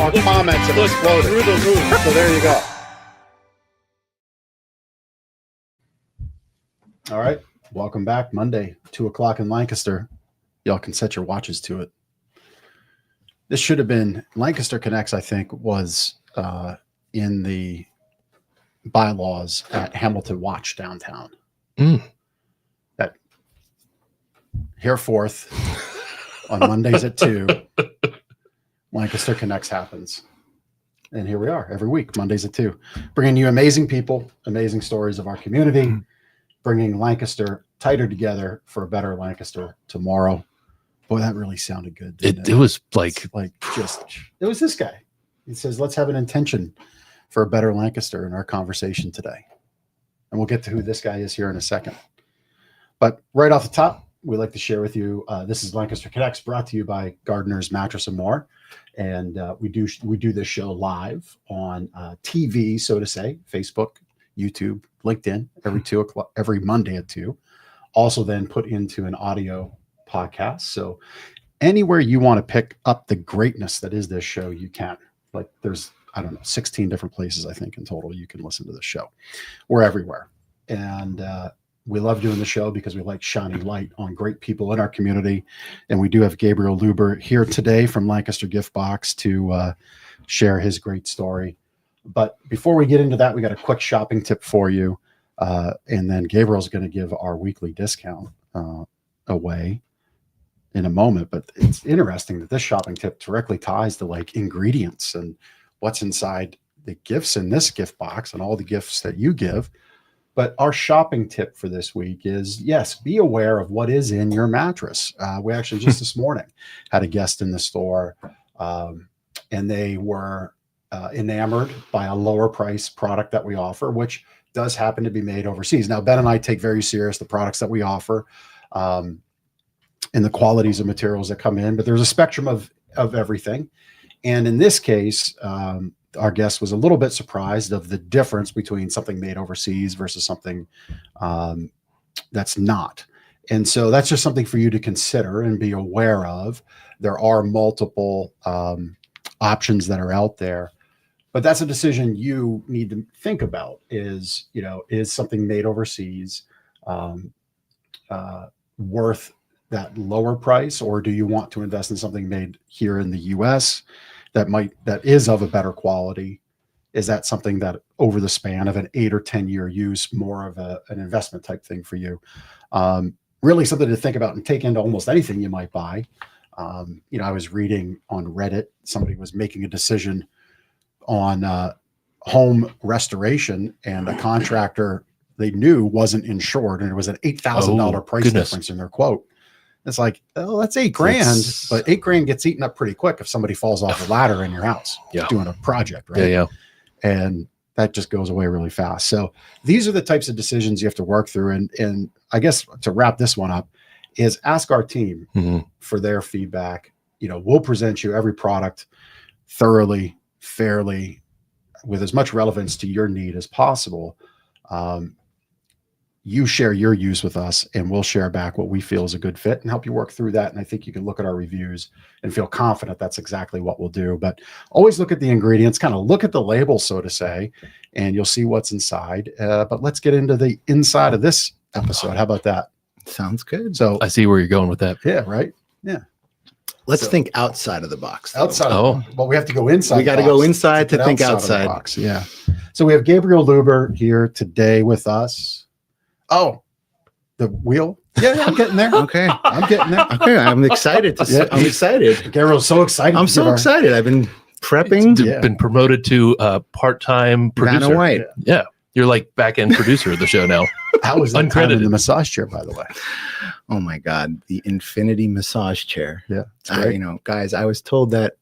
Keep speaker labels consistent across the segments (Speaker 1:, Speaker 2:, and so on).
Speaker 1: our comments have exploded through the roof. So there you go. All right. Welcome back. Monday, 2 o'clock in Lancaster. Y'all can set your watches to it. This should have been Lancaster Connects, I think, was in the bylaws at Hamilton Watch downtown. That hereforth on Mondays at 2, Lancaster Connects happens. And here we are every week, Mondays at 2, bringing you amazing people, amazing stories of our community, bringing Lancaster tighter together for a better Lancaster tomorrow. Boy, that really sounded good.
Speaker 2: It was like
Speaker 1: it was this guy. He says, let's have an intention for a better Lancaster in our conversation today. And we'll get to who this guy is here in a second. But right off the top, we'd like to share with you, this is Lancaster Connects, brought to you by Gardener's Mattress and More. And we do this show live on TV, so to say, Facebook, YouTube, LinkedIn, every Monday at 2. Also then put into an audio podcast. So anywhere you want to pick up the greatness that is this show, you can. Like there's, 16 different places, I think, in total you can listen to the show. We're everywhere. And we love doing the show because we like shining light on great people in our community. And we do have Gabriel Luber here today from Lancaster Gift Box to share his great story. But before we get into that, we got a quick shopping tip for you. And then Gabriel's going to give our weekly discount away in a moment. But it's interesting that this shopping tip directly ties to like ingredients and what's inside the gifts in this gift box and all the gifts that you give. But our shopping tip for this week is, yes, be aware of what is in your mattress. We actually just this morning had a guest in the store and they were enamored by a lower price product that we offer, which does happen to be made overseas. Now, Ben and I take very serious the products that we offer and the qualities of materials that come in, but there's a spectrum of everything. And in this case, our guest was a little bit surprised of the difference between something made overseas versus something that's not. And so that's just something for you to consider and be aware of. There are multiple options that are out there, but that's a decision you need to think about is something made overseas worth that lower price, or do you want to invest in something made here in the US that is of a better quality? Is that something that over the span of an 8 or 10 year use, more of an investment type thing for you? Really something to think about and take into almost anything you might buy. I was reading on Reddit, somebody was making a decision on home restoration, and a contractor they knew wasn't insured, and it was an $8,000 price difference in their quote. It's like, oh, that's $8,000, but $8,000 gets eaten up pretty quick if somebody falls off a ladder in your house doing a project, right?
Speaker 2: Yeah.
Speaker 1: And that just goes away really fast. So these are the types of decisions you have to work through. And I guess to wrap this one up is ask our team for their feedback. We'll present you every product thoroughly, fairly, with as much relevance to your need as possible. You share your use with us and we'll share back what we feel is a good fit and help you work through that. And I think you can look at our reviews and feel confident that's exactly what we'll do. But always look at the ingredients, kind of look at the label, so to say, and you'll see what's inside. But let's get into the inside of this episode. How about that?
Speaker 3: Sounds good.
Speaker 1: So
Speaker 2: I see where you're going with that.
Speaker 1: Yeah, right. Yeah.
Speaker 3: Let's think outside of the box. Though.
Speaker 1: Well, we have to go inside.
Speaker 3: We got to go inside to think outside.
Speaker 1: Yeah. So we have Gabriel Luber here today with us. Oh, the wheel. Yeah, I'm getting there.
Speaker 3: Okay.
Speaker 1: I'm getting there.
Speaker 3: Okay. I'm excited. I'm excited.
Speaker 1: Gabriel's so excited.
Speaker 3: I'm so excited. I've been prepping.
Speaker 2: Been promoted to part-time producer.
Speaker 3: Vanna White.
Speaker 2: Yeah. You're like back-end producer of the show now.
Speaker 1: How was that time in the massage chair, by the way?
Speaker 3: Oh my God. The infinity massage chair.
Speaker 1: Yeah.
Speaker 3: Guys, I was told that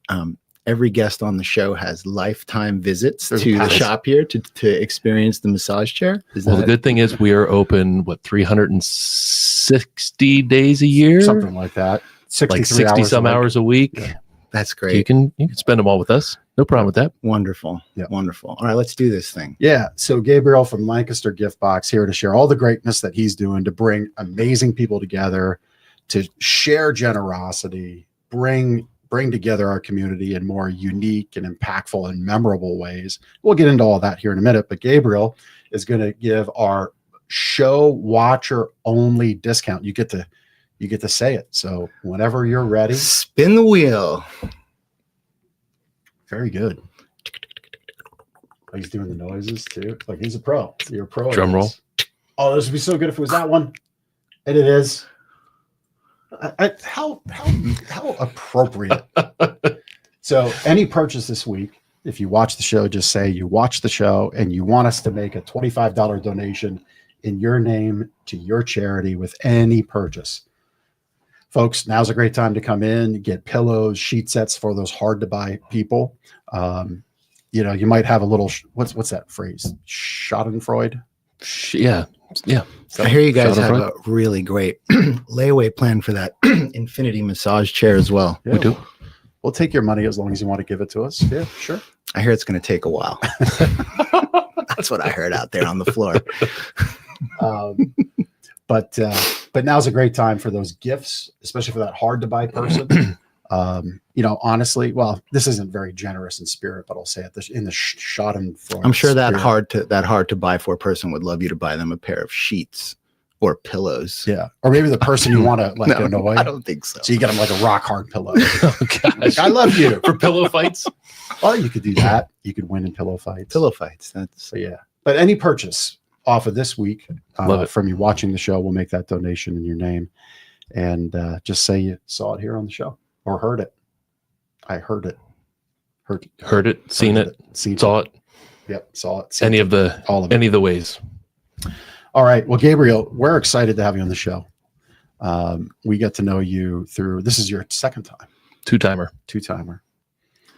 Speaker 3: every guest on the show has lifetime visits to the shop here to experience the massage chair.
Speaker 2: The good thing is we are open, 360 days a year?
Speaker 1: Something like that.
Speaker 2: 60 some hours a week.
Speaker 1: Yeah.
Speaker 3: That's great.
Speaker 2: You can spend them all with us. No problem with that.
Speaker 3: Wonderful.
Speaker 1: Yeah.
Speaker 3: Wonderful. All right, let's do this thing.
Speaker 1: Yeah. So Gabriel from Lancaster Gift Box here to share all the greatness that he's doing to bring amazing people together, to share generosity, bring bring together our community in more unique and impactful and memorable ways. We'll get into all that here in a minute, but Gabriel is going to give our show watcher only discount. You get to say it. So whenever you're ready,
Speaker 3: spin the wheel.
Speaker 1: Very good. He's doing the noises too. Like he's a pro. You're a pro.
Speaker 2: Drum roll.
Speaker 1: Oh, this would be so good if it was that one. And it is. How appropriate. So any purchase this week, if you watch the show, just say you watch the show and you want us to make a $25 donation in your name to your charity with any purchase. Folks, now's a great time to come in, get pillows, sheet sets for those hard to buy people. You might have a little, what's that phrase? Schadenfreude?
Speaker 2: Yeah.
Speaker 3: I hear you guys have a really great layaway plan for that infinity massage chair as well.
Speaker 1: Yeah,
Speaker 2: we do.
Speaker 1: We'll take your money as long as you want to give it to us. Yeah, sure.
Speaker 3: I hear it's going to take a while. That's what I heard out there on the floor.
Speaker 1: But now's a great time for those gifts, especially for that hard to buy person. Honestly, well, this isn't very generous in spirit, but I'll say it in the Schadenfreude.
Speaker 3: I'm sure that
Speaker 1: spirit.
Speaker 3: hard to buy for person would love you to buy them a pair of sheets or pillows.
Speaker 1: Yeah, or maybe the person you want to annoy.
Speaker 3: I don't think so.
Speaker 1: So you get them like a rock hard pillow.
Speaker 2: Oh, gosh.
Speaker 1: I love you
Speaker 2: For pillow fights.
Speaker 1: Well, you could do that. You could win in pillow fights.
Speaker 3: That's
Speaker 1: yeah. But any purchase off of this week
Speaker 2: Love it.
Speaker 1: from you watching the show, we'll make that donation in your name, and just say you saw it here on the show or heard it. I heard it.
Speaker 2: Heard it, seen it, saw it.
Speaker 1: Yep, saw it.
Speaker 2: Any of the ways.
Speaker 1: All right. Well, Gabriel, we're excited to have you on the show. We get to know you through. This is your second time.
Speaker 2: Two-timer.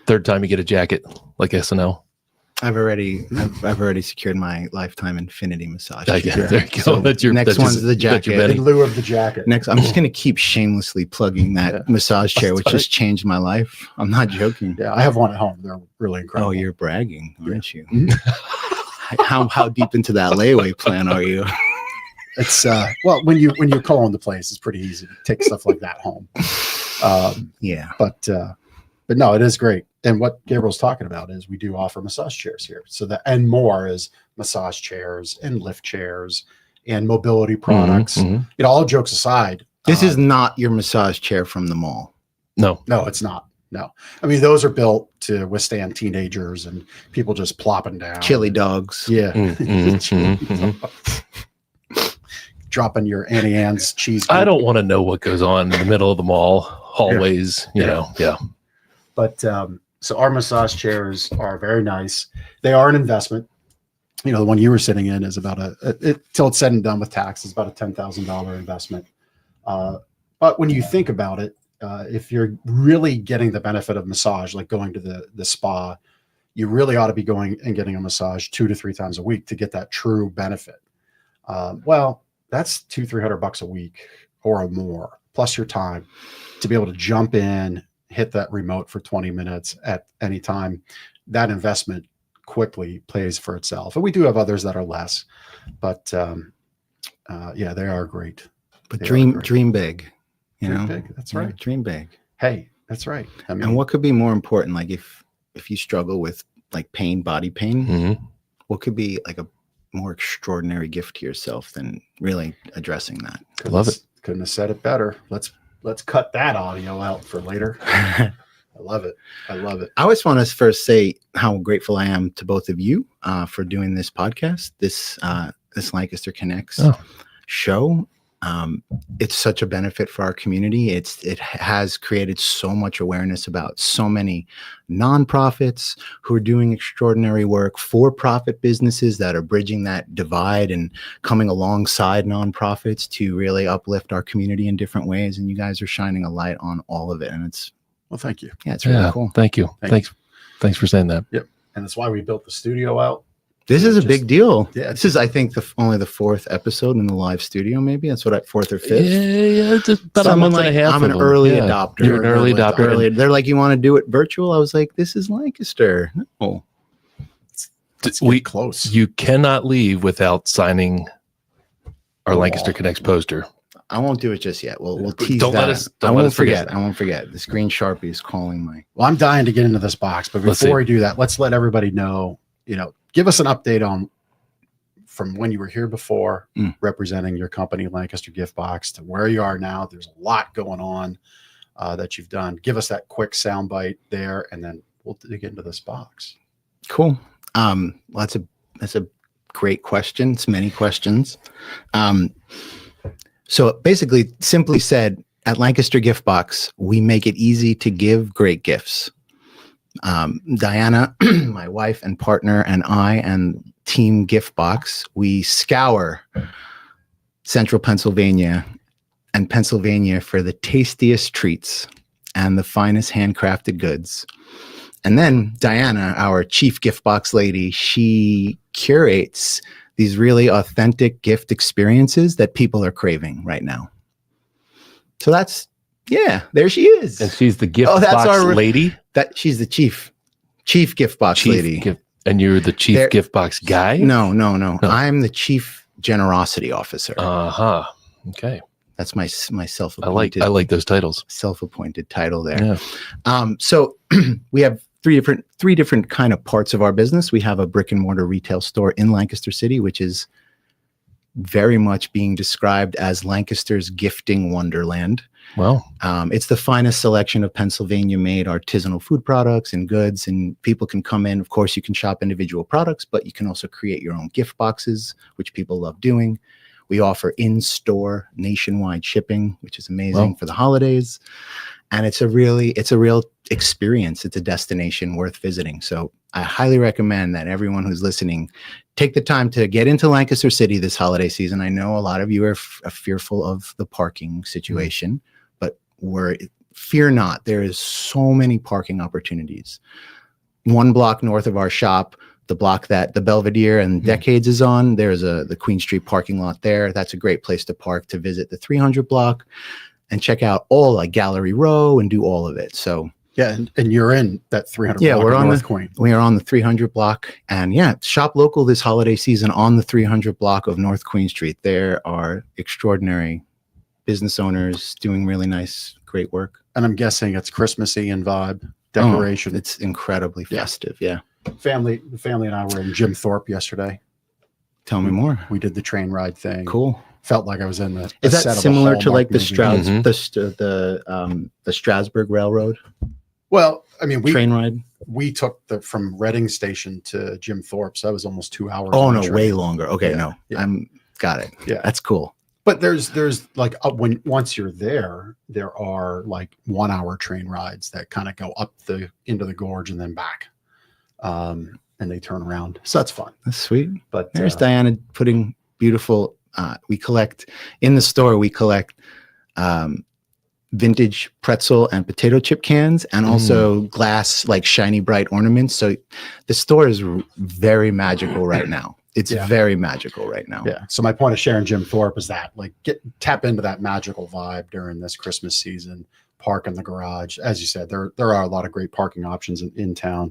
Speaker 1: Third
Speaker 2: time you get a jacket like SNL.
Speaker 3: I've already secured my lifetime infinity massage.
Speaker 2: There you go.
Speaker 3: So
Speaker 2: that's your
Speaker 3: next one's the jacket.
Speaker 1: in lieu of the jacket.
Speaker 3: Next, I'm just going to keep shamelessly plugging that massage chair, which just changed my life. I'm not joking.
Speaker 1: Yeah, I have one at home. They're really incredible.
Speaker 3: Oh, you're bragging, aren't you? How deep into that layaway plan are you?
Speaker 1: It's well, when you call on the place, it's pretty easy to take stuff like that home.
Speaker 3: Yeah,
Speaker 1: but no, it is great. And what Gabriel's talking about is we do offer massage chairs here. So that and more is massage chairs and lift chairs and mobility products.
Speaker 2: Mm-hmm.
Speaker 1: All jokes aside,
Speaker 3: this is not your massage chair from the mall.
Speaker 1: No, it's not. No, I mean those are built to withstand teenagers and people just plopping down.
Speaker 3: Chili dogs.
Speaker 1: Yeah.
Speaker 2: Mm-hmm.
Speaker 1: Dropping your Auntie Anne's cheese.
Speaker 2: I don't want to know what goes on in the middle of the mall hallways. Yeah.
Speaker 1: But so our massage chairs are very nice. They are an investment. The one you were sitting in is about till it's said and done with tax, it's about a $10,000 investment. But when you think about it, if you're really getting the benefit of massage, like going to the spa, you really ought to be going and getting a massage 2 to 3 times a week to get that true benefit. Well, that's $200-300 a week or more, plus your time to be able to jump in, hit that remote for 20 minutes at any time. That investment quickly pays for itself. And we do have others that are less, but they are great.
Speaker 3: But dream big,
Speaker 1: dream big. That's right.
Speaker 3: Dream big.
Speaker 1: Hey, that's right. I mean,
Speaker 3: and what could be more important? Like if you struggle with like body pain,
Speaker 2: Mm-hmm.
Speaker 3: what could be like a more extraordinary gift to yourself than really addressing that?
Speaker 2: Love it.
Speaker 1: Couldn't have said it better. Let's cut that audio out for later. I love it. I
Speaker 3: always want to first say how grateful I am to both of you for doing this podcast, this Lancaster Connects show. It's such a benefit for our community. It has created so much awareness about so many nonprofits who are doing extraordinary work, for-profit businesses that are bridging that divide and coming alongside nonprofits to really uplift our community in different ways. And you guys are shining a light on all of it. And
Speaker 1: well, thank you.
Speaker 3: Yeah, it's really cool.
Speaker 2: Thank you. Thanks for saying that.
Speaker 1: Yep. And that's why we built the studio out.
Speaker 3: This is a big deal.
Speaker 1: Yeah,
Speaker 3: this is, I think, only the 4th episode in the live studio. Maybe that's what 4th or 5th.
Speaker 2: Yeah, it's about a month and a half.
Speaker 3: I'm an early adopter.
Speaker 2: You're an early adopter.
Speaker 3: They're like, you want to do it virtual? I was like, this is Lancaster. No,
Speaker 1: it's close.
Speaker 2: You cannot leave without signing our Lancaster Connects poster.
Speaker 3: I won't do it just yet. We'll tease
Speaker 2: Don't
Speaker 3: that.
Speaker 2: let us.
Speaker 3: I
Speaker 2: Don't let
Speaker 3: won't
Speaker 2: us forget.
Speaker 3: forget. I won't forget. This green Sharpie is calling my.
Speaker 1: Well, I'm dying to get into this box, but
Speaker 2: Let's see.
Speaker 1: before we do that, let's let everybody know, give us an update on from when you were here before representing your company, Lancaster Gift Box, to where you are now. There's a lot going on that you've done. Give us that quick soundbite there, and then we'll dig into this box.
Speaker 3: Cool. That's a great question. It's many questions. So basically, simply said, at Lancaster Gift Box, we make it easy to give great gifts. Diana, my wife and partner, and I and Team Gift Box, we scour central Pennsylvania and Pennsylvania for the tastiest treats and the finest handcrafted goods. And then Diana, our chief gift box lady, she curates these really authentic gift experiences that people are craving right now. So there she is.
Speaker 2: And she's the gift box lady.
Speaker 3: She's the chief gift box lady.
Speaker 2: And you're the chief gift box guy?
Speaker 3: No. I'm the chief generosity officer.
Speaker 2: Okay.
Speaker 3: That's my self-appointed.
Speaker 2: I like those titles.
Speaker 3: Self-appointed title there. Yeah. So we have three different kind of parts of our business. We have a brick and mortar retail store in Lancaster City, which is very much being described as Lancaster's gifting wonderland.
Speaker 2: Well,
Speaker 3: it's the finest selection of Pennsylvania-made artisanal food products and goods, and people can come in. Of course, you can shop individual products, but you can also create your own gift boxes, which people love doing. We offer in-store nationwide shipping, which is amazing for the holidays. And it's a real experience. It's a destination worth visiting. So I highly recommend that everyone who's listening take the time to get into Lancaster City this holiday season. I know a lot of you are fearful of the parking situation, but fear not. There is so many parking opportunities. One block north of our shop, the block that the Belvedere and Decades is on, there's the Queen Street parking lot there. That's a great place to park to visit the 300 block and check out all like Gallery Row and do all of it. So
Speaker 1: yeah, and you're in that 300 block.
Speaker 3: We're on
Speaker 1: North Queen.
Speaker 3: We are on the 300 block, and shop local this holiday season on the 300 block of North Queen Street. There are extraordinary business owners doing really nice, great work.
Speaker 1: And I'm guessing it's Christmassy in vibe, decoration.
Speaker 3: It's incredibly festive. Yeah.
Speaker 1: The family and I were in Jim Thorpe yesterday.
Speaker 3: Tell me more.
Speaker 1: We did the train ride thing.
Speaker 3: Cool.
Speaker 1: Felt like I was in the.
Speaker 3: Is that similar to like the
Speaker 1: movie.
Speaker 3: the Strasburg Railroad?
Speaker 1: Well, I mean,
Speaker 3: train ride.
Speaker 1: We took from Reading Station to Jim Thorpe, so that was almost 2 hours.
Speaker 3: Oh no, way longer. Okay,
Speaker 1: I'm
Speaker 3: got it.
Speaker 1: Yeah,
Speaker 3: that's cool.
Speaker 1: But there's like once you're there are like 1 hour train rides that kind of go up into the gorge and then back. And they turn around. So that's fun.
Speaker 3: That's sweet.
Speaker 1: But
Speaker 3: there's Diana putting beautiful, we collect in the store, vintage pretzel and potato chip cans and also glass, like shiny, bright ornaments. So the store is very magical right now. It's very magical right now.
Speaker 1: Yeah. So my point of sharing Jim Thorpe is that tap into that magical vibe during this Christmas season. Park in the garage. As you said, there are a lot of great parking options in town.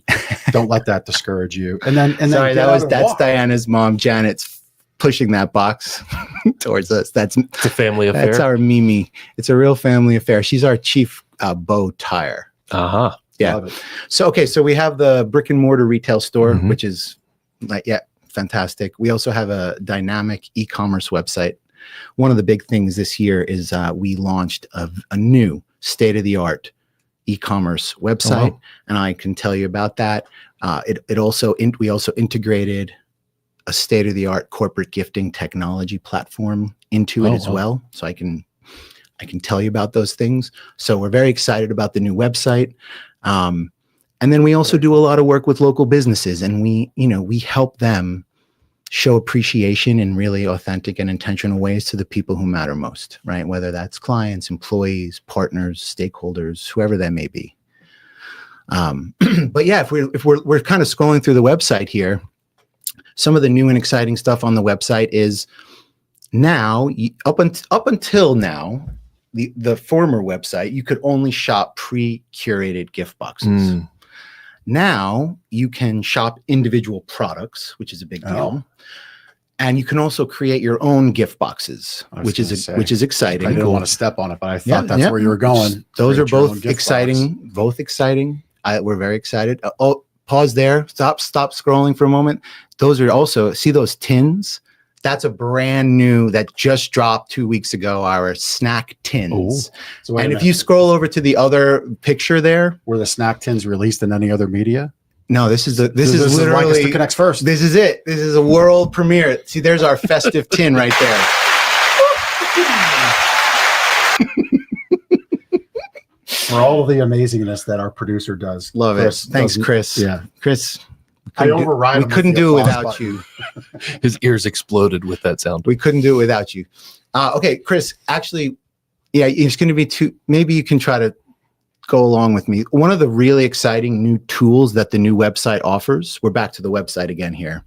Speaker 1: Don't let that discourage you. And then
Speaker 3: sorry, that's Diana's mom, Janet's pushing that box towards us. It's
Speaker 2: a family affair.
Speaker 3: That's our Mimi. It's a real family affair. She's our chief bow tire. Yeah. So we have the brick and mortar retail store, which is fantastic. We also have a dynamic e-commerce website. One of the big things this year is we launched a new state-of-the-art e-commerce website, and I can tell you about that. We also integrated a state-of-the-art corporate gifting technology platform into it as well. So I can tell you about those things. So we're very excited about the new website. And then we also do a lot of work with local businesses, and we help them show appreciation in really authentic and intentional ways to the people who matter most, right? Whether that's clients, employees, partners, stakeholders, whoever that may be. But if we're kind of scrolling through the website here, some of the new and exciting stuff on the website is now, up until now, the former website, you could only shop pre-curated gift boxes. Now you can shop individual products, which is a big deal. And you can also create your own gift boxes, which is exciting.
Speaker 1: I didn't want to step on it, but I thought that's where you were going.
Speaker 3: Those are both exciting. Both exciting. We're very excited. Pause there. Stop scrolling for a moment. Those are also, see those tins? That's a brand new that just dropped 2 weeks ago. Our snack tins. So and if you scroll over to the other picture there,
Speaker 1: were the snack tins released in any other media?
Speaker 3: No, this is literally
Speaker 1: Lancaster Connects first.
Speaker 3: This is it. This is a world premiere. See, there's our festive tin right there.
Speaker 1: For all of the amazingness that our producer does.
Speaker 3: Love it. Thanks, Chris.
Speaker 1: Yeah,
Speaker 3: Chris.
Speaker 1: We
Speaker 3: couldn't do it without you.
Speaker 2: His ears exploded with that sound.
Speaker 3: We couldn't do it without you. Okay, Chris. Actually, yeah, it's going to be two. Maybe you can try to go along with me. One of the really exciting new tools that the new website offers, we're back to the website again here,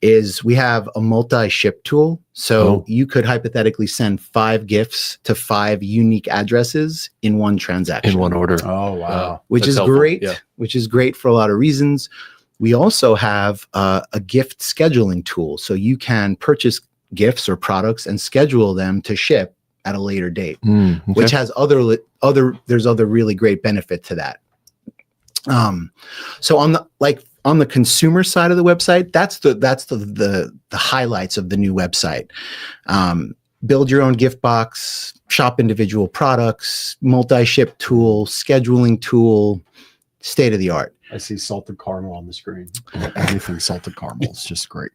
Speaker 3: is we have a multi-ship tool. So you could hypothetically send 5 gifts to 5 unique addresses in one transaction.
Speaker 2: In one order.
Speaker 1: Oh, wow.
Speaker 3: Which is
Speaker 2: helpful.
Speaker 3: great.
Speaker 2: Yeah.
Speaker 3: Which is great for a lot of reasons. We also have a gift scheduling tool. So you can purchase gifts or products and schedule them to ship at a later date, which has there's other really great benefit to that. So on the consumer side of the website, that's the highlights of the new website. Build your own gift box, shop individual products, multi-ship tool, scheduling tool, state of the art.
Speaker 1: I see salted caramel on the screen. Everything salted caramel is just great.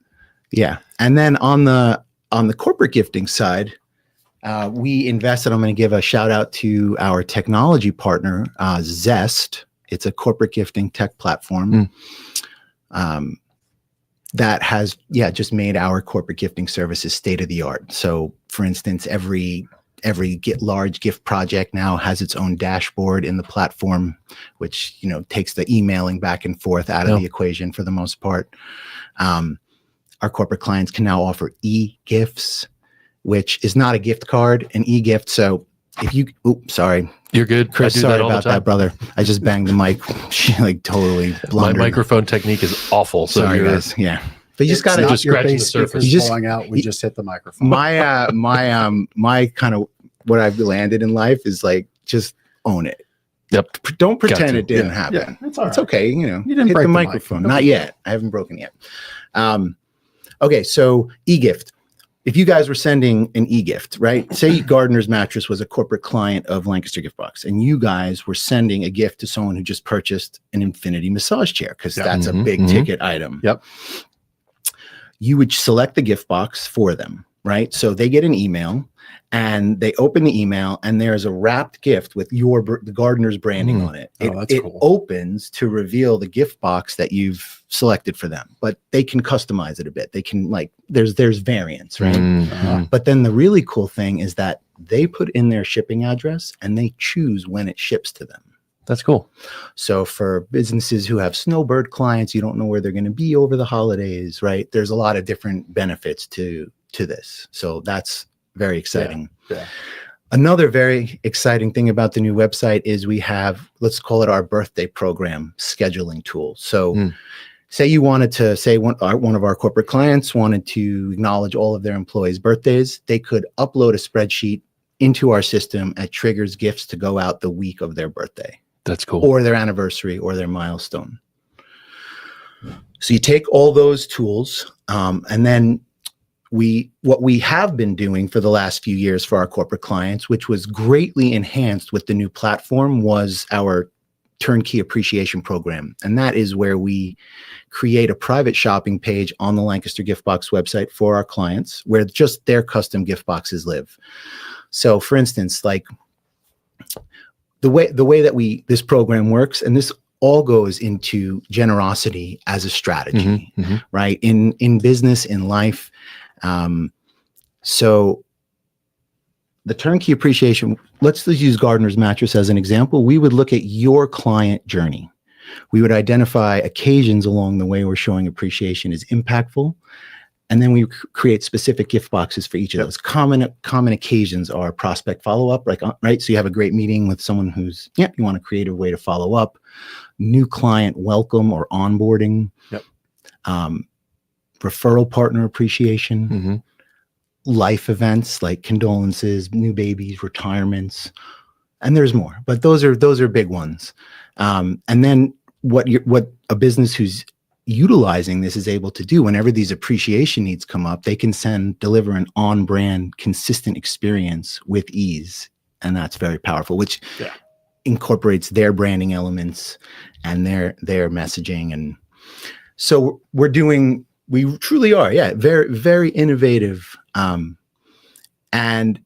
Speaker 3: Yeah, and then on the corporate gifting side, we invested. I'm going to give a shout out to our technology partner, Zest. It's a corporate gifting tech platform that has, just made our corporate gifting services state of the art. So, for instance, every large gift project now has its own dashboard in the platform, which takes the emailing back and forth out of the equation for the most part. Our corporate clients can now offer e-gifts, which is not a gift card, an e-gift. So if you, sorry.
Speaker 2: You're good.
Speaker 3: Chris, sorry about that, brother. I just banged the mic. She totally blundered.
Speaker 2: My microphone technique is awful. So
Speaker 3: sorry, guys. Yeah. But you just got to
Speaker 2: just scratching the surface.
Speaker 1: You just falling out. We just hit the microphone.
Speaker 3: My kind of what I've landed in life is like, just own it.
Speaker 2: Yep.
Speaker 3: Don't pretend it didn't happen.
Speaker 1: Yeah, it's all right.
Speaker 3: It's okay.
Speaker 1: You didn't
Speaker 3: hit
Speaker 1: break
Speaker 3: the microphone. Not yet. I haven't broken yet. Okay. So e-gift. If you guys were sending an e-gift, right? Say Gardner's Mattress was a corporate client of Lancaster Gift Box, and you guys were sending a gift to someone who just purchased an Infinity massage chair, because that's a big ticket item.
Speaker 1: Yep.
Speaker 3: You would select the gift box for them, right? So they get an email, and they open the email, and there's a wrapped gift with the Gardner's branding on it. It
Speaker 1: cool.
Speaker 3: opens to reveal the gift box that you've selected for them, but they can customize it a bit. They can there's variants, right? But then the really cool thing is that they put in their shipping address and they choose when it ships to them.
Speaker 2: That's cool.
Speaker 3: So for businesses who have snowbird clients, you don't know where they're going to be over the holidays, right? There's a lot of different benefits to this. So that's very exciting.
Speaker 1: Yeah.
Speaker 3: Another very exciting thing about the new website is we have, let's call it our birthday program scheduling tool. So say you wanted to say one of our corporate clients wanted to acknowledge all of their employees' birthdays, they could upload a spreadsheet into our system that triggers gifts to go out the week of their birthday.
Speaker 2: That's cool.
Speaker 3: Or their anniversary or their milestone. So you take all those tools and then what we have been doing for the last few years for our corporate clients, which was greatly enhanced with the new platform, was our turnkey appreciation program. And that is where we create a private shopping page on the Lancaster Gift Box website for our clients, where just their custom gift boxes live. So for instance, like the way that this program works, and this all goes into generosity as a strategy, right? In business, in life. So the turnkey appreciation, let's just use Gardner's Mattress as an example. We would look at your client journey. We would identify occasions along the way where showing appreciation is impactful. And then we create specific gift boxes for each of those. Common occasions are prospect follow-up, right? So you have a great meeting with someone who's, you want a creative way to follow up. New client welcome or onboarding. referral partner appreciation,
Speaker 2: Mhm.
Speaker 3: life events like condolences, new babies, retirements, and there's more, but those are big ones. And then what a business who's utilizing this is able to do whenever these appreciation needs come up, they can deliver an on-brand, consistent experience with ease, and that's very powerful. Which incorporates their branding elements and their messaging, and so we truly are, very, very innovative. And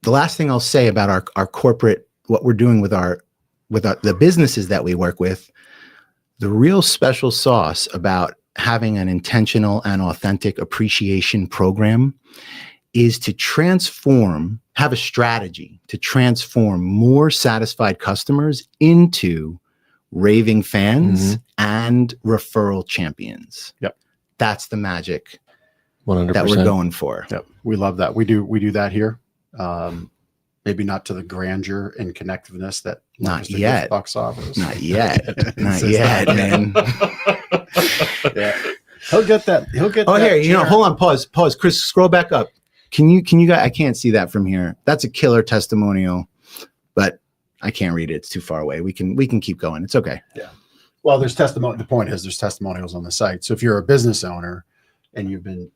Speaker 3: the last thing I'll say about our corporate, what we're doing with the businesses that we work with, the real special sauce about having an intentional and authentic appreciation program is to have a strategy to transform more satisfied customers into raving fans and referral champions.
Speaker 1: Yep.
Speaker 3: That's the magic
Speaker 2: 100%.
Speaker 3: that we're going for.
Speaker 1: Yep. We love that. We do that here. Maybe not to the grandeur and connectiveness that
Speaker 3: Not
Speaker 1: Lancaster
Speaker 3: yet.
Speaker 1: Gift Box offers.
Speaker 3: Not yet. Not
Speaker 1: Says
Speaker 3: yet,
Speaker 1: that.
Speaker 3: man.
Speaker 1: Yeah. He'll get that.
Speaker 3: Oh, here, hold on, pause. Chris, scroll back up. Can you guys, I can't see that from here. That's a killer testimonial, but I can't read it. It's too far away. We can keep going. It's okay.
Speaker 1: Yeah. Well, there's testimony. The point is there's testimonials on the site. So if you're a business owner and you've been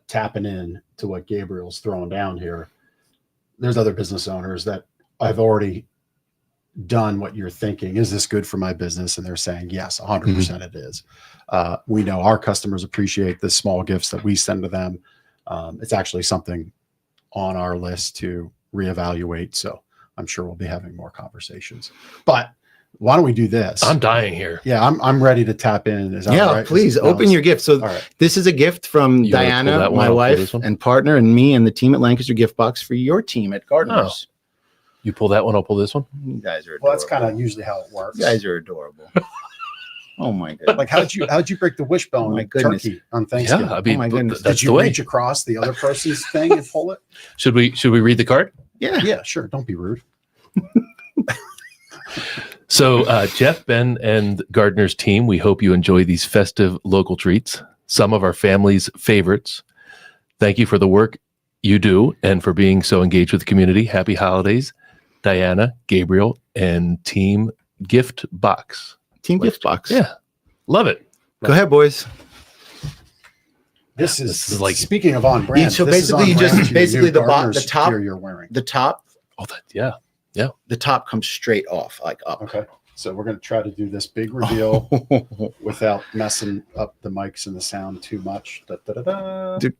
Speaker 1: tapping in to what Gabriel's throwing down here, there's other business owners that I've already done what you're thinking. Is this good for my business? And they're saying, yes, 100% it is. We know our customers appreciate the small gifts that we send to them. It's actually something on our list to reevaluate. So I'm sure we'll be having more conversations, but why don't we do this?
Speaker 2: I'm dying here.
Speaker 1: Yeah, I'm ready to tap in. Is that
Speaker 3: Yeah,
Speaker 1: right?
Speaker 3: please open your gift. So
Speaker 1: right.
Speaker 3: This is a gift from
Speaker 2: You wanna pull
Speaker 3: Diana,
Speaker 2: that one?
Speaker 3: my
Speaker 2: I'll pull
Speaker 3: wife
Speaker 2: this one.
Speaker 3: and partner, and me and the team at Lancaster Gift Box for your team at Gardeners.
Speaker 2: You pull that one, I'll pull this one.
Speaker 3: You guys are adorable.
Speaker 1: Well, that's kind of usually how it works.
Speaker 3: You guys are adorable. Oh my goodness.
Speaker 1: Like how'd you break the wishbone
Speaker 3: Oh my
Speaker 1: with
Speaker 3: goodness.
Speaker 1: turkey on Thanksgiving?
Speaker 2: Yeah, I mean,
Speaker 3: my goodness.
Speaker 2: that's
Speaker 1: Did
Speaker 2: the
Speaker 1: you
Speaker 2: way.
Speaker 1: reach across the other person's thing and pull it?
Speaker 2: Should we read the card?
Speaker 3: Yeah.
Speaker 1: Yeah, sure. Don't be rude.
Speaker 2: So, Jeff, Ben, and Gardner's team, we hope you enjoy these festive local treats, some of our family's favorites. Thank you for the work you do and for being so engaged with the community. Happy holidays, Diana, Gabriel, and Team Gift Box.
Speaker 3: Team Gift Box.
Speaker 2: Yeah, love it.
Speaker 3: Go ahead, boys.
Speaker 1: This
Speaker 2: This
Speaker 1: is
Speaker 2: is like-
Speaker 1: speaking of on brand.
Speaker 3: So
Speaker 1: this is
Speaker 3: basically,
Speaker 1: on
Speaker 3: you
Speaker 1: brand
Speaker 3: just
Speaker 1: to your
Speaker 3: basically
Speaker 1: new Gardener's
Speaker 3: the top
Speaker 1: gear you're wearing.
Speaker 3: the top
Speaker 2: Oh, that yeah.
Speaker 3: the top comes straight off, like up.
Speaker 1: Okay, so we're going to try to do this big reveal without messing up the mics and the sound too much. Da, da, da, da.
Speaker 3: Dude.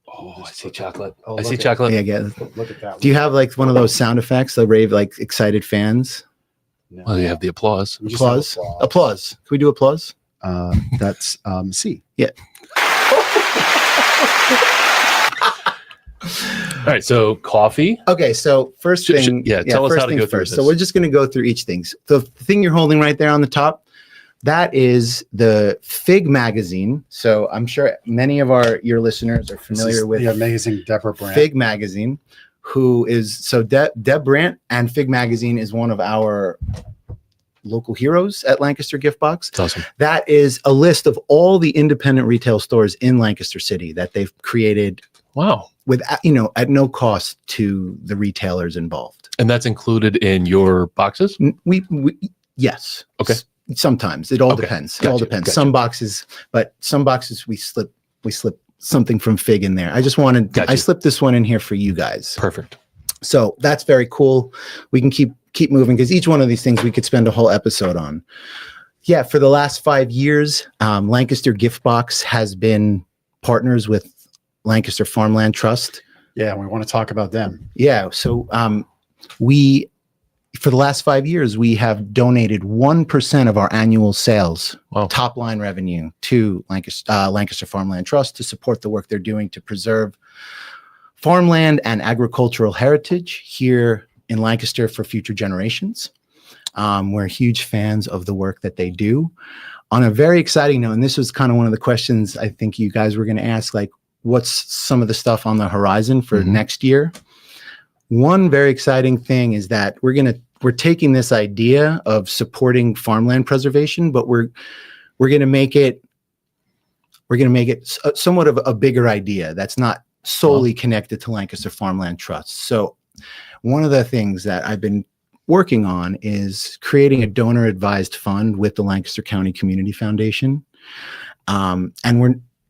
Speaker 2: Oh, I see chocolate.
Speaker 1: Oh,
Speaker 2: I
Speaker 1: look
Speaker 2: see
Speaker 1: at-
Speaker 2: chocolate.
Speaker 3: Yeah, get
Speaker 1: Look at that.
Speaker 3: Do you have like one of those sound effects, the rave, like excited fans?
Speaker 1: No.
Speaker 2: Well, you have the applause.
Speaker 1: We just have
Speaker 3: Applause. Applause. Can we do applause?
Speaker 1: That's C.
Speaker 2: All right, so coffee.
Speaker 3: Okay, so first thing,
Speaker 2: tell us
Speaker 3: first
Speaker 2: how to
Speaker 3: things
Speaker 2: go through
Speaker 3: first. So
Speaker 2: this.
Speaker 3: we're just going to go through each thing. The thing you're holding right there on the top, that is the Fig magazine. So I'm sure many of your listeners are
Speaker 1: This
Speaker 3: familiar
Speaker 1: is
Speaker 3: with
Speaker 1: the amazing Deborah Brandt.
Speaker 3: Fig magazine, who is so Deb Brandt, and Fig magazine is one of our local heroes at Lancaster Gift Box.
Speaker 2: It's awesome.
Speaker 3: That is a list of all the independent retail stores in Lancaster City that they've created
Speaker 2: Wow.
Speaker 3: with, at no cost to the retailers involved.
Speaker 2: And that's included in your boxes?
Speaker 3: We yes.
Speaker 2: Okay.
Speaker 3: Sometimes it all
Speaker 2: Okay.
Speaker 3: depends. It all
Speaker 2: Gotcha.
Speaker 3: depends.
Speaker 2: Gotcha.
Speaker 3: Some boxes we slip something from Fig in there. I just wanted
Speaker 2: Gotcha.
Speaker 3: I slipped this one in here for you guys.
Speaker 2: Perfect.
Speaker 3: So that's very cool. We can keep moving because each one of these things we could spend a whole episode on. Yeah, for the last 5 years, Lancaster Gift Box has been partners with Lancaster Farmland Trust.
Speaker 1: Yeah, we want to talk about them.
Speaker 3: Yeah, so for the last 5 years, we have donated 1% of our annual sales,
Speaker 2: Wow.
Speaker 3: top line revenue, to Lancaster Farmland Trust to support the work they're doing to preserve farmland and agricultural heritage here in Lancaster for future generations. We're huge fans of the work that they do. On a very exciting note, and this was kind of one of the questions I think you guys were going to ask, like, what's some of the stuff on the horizon for next year? One very exciting thing is that we're taking this idea of supporting farmland preservation, but we're going to make it we're going to make it somewhat of a bigger idea that's not solely connected to Lancaster Farmland Trust. So one of the things that I've been working on is creating a donor advised fund with the Lancaster County Community Foundation.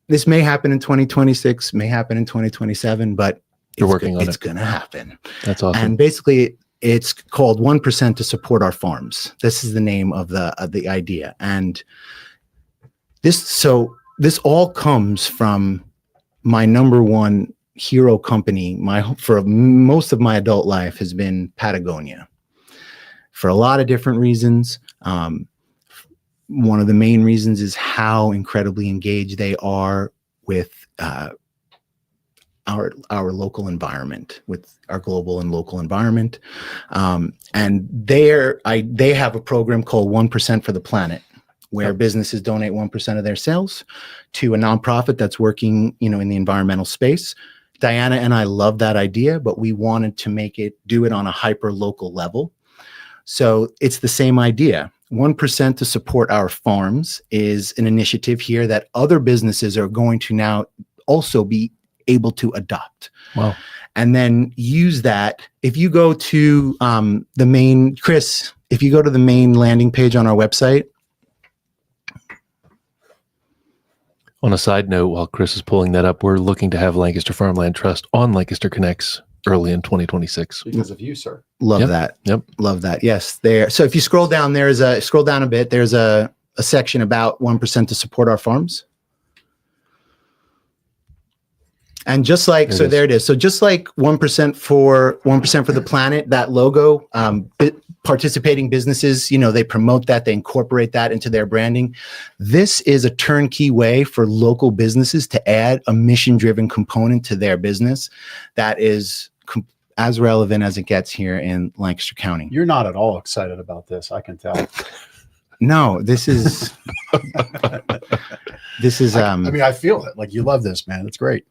Speaker 3: This may happen in 2026, may happen in 2027, but it's going to happen.
Speaker 2: That's awesome.
Speaker 3: And basically it's called 1% to support our farms. This is the name of the idea. And this all comes from my number one hero company. For most of my adult life has been Patagonia, for a lot of different reasons. One of the main reasons is how incredibly engaged they are with our local environment, with our global and local environment. And they have a program called 1% for the Planet, where businesses donate 1% of their sales to a nonprofit that's working, in the environmental space. Diana and I love that idea, but we wanted to do it on a hyper local level. So it's the same idea. 1% to support our farms is an initiative here that other businesses are going to now also be able to adopt.
Speaker 2: Wow.
Speaker 3: And then use that. If you go to the main landing page on our website.
Speaker 2: On a side note, while Chris is pulling that up, we're looking to have Lancaster Farmland Trust on Lancaster Connects early in 2026.
Speaker 1: Because of you, sir.
Speaker 3: Love that.
Speaker 2: Yep.
Speaker 3: Love that. Yes. There. So if you scroll down, scroll down a bit, there's a section about 1% to support our farms. And just like, there it is. So just like 1% for the Planet, that logo, participating businesses, they promote that, they incorporate that into their branding. This is a turnkey way for local businesses to add a mission-driven component to their business that is as relevant as it gets here in Lancaster County.
Speaker 1: You're not at all excited about this, I can tell.
Speaker 3: No, this is
Speaker 1: I feel it. Like, you love this, man. It's great.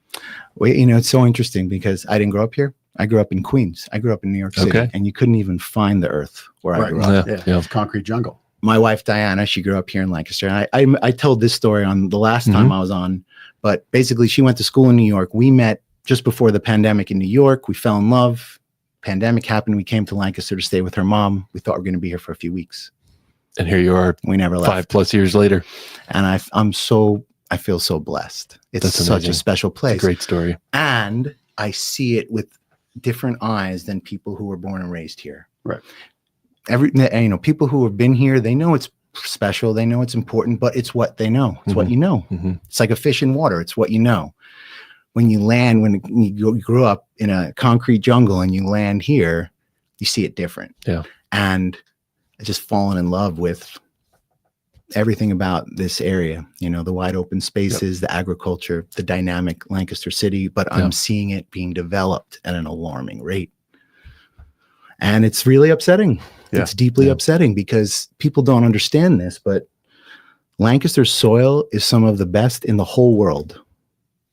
Speaker 3: Well, it's so interesting because I didn't grow up here. I grew up in Queens. I grew up in New York City, and you couldn't even find the earth where I grew up.
Speaker 1: Yeah. It's concrete jungle.
Speaker 3: My wife, Diana, she grew up here in Lancaster. I told this story on the last time I was on, but basically she went to school in New York. We met just before the pandemic in New York. We fell in love. Pandemic happened. We came to Lancaster to stay with her mom. We thought we were going to be here for a few weeks.
Speaker 2: And here you are.
Speaker 3: We never left.
Speaker 2: 5+ years later.
Speaker 3: And I feel so blessed. It's such a special place.
Speaker 2: It's a great story.
Speaker 3: And I see it with different eyes than people who were born and raised here.
Speaker 1: Right.
Speaker 3: People who have been here, they know it's special. They know it's important, but it's what they know. It's what you know. It's like a fish in water. It's what you know. When you grew up in a concrete jungle and you land here, you see it different.
Speaker 2: Yeah.
Speaker 3: And I just fallen in love with everything about this area, the wide open spaces, the agriculture, the dynamic Lancaster city, but I'm seeing it being developed at an alarming rate. And it's really upsetting. Yeah. It's deeply upsetting because people don't understand this, but Lancaster's soil is some of the best in the whole world.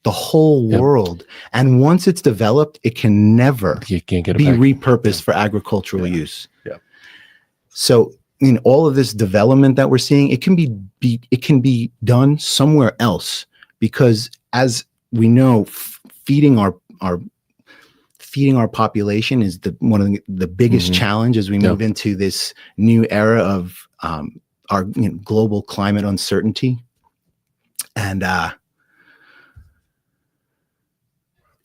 Speaker 3: The whole world. And once it's developed, it can never be repurposed for agricultural use.
Speaker 1: Yeah.
Speaker 3: So all of this development that we're seeing, it can be done somewhere else, because as we know, feeding our population is one of the biggest challenge as we move into this new era of our global climate uncertainty. And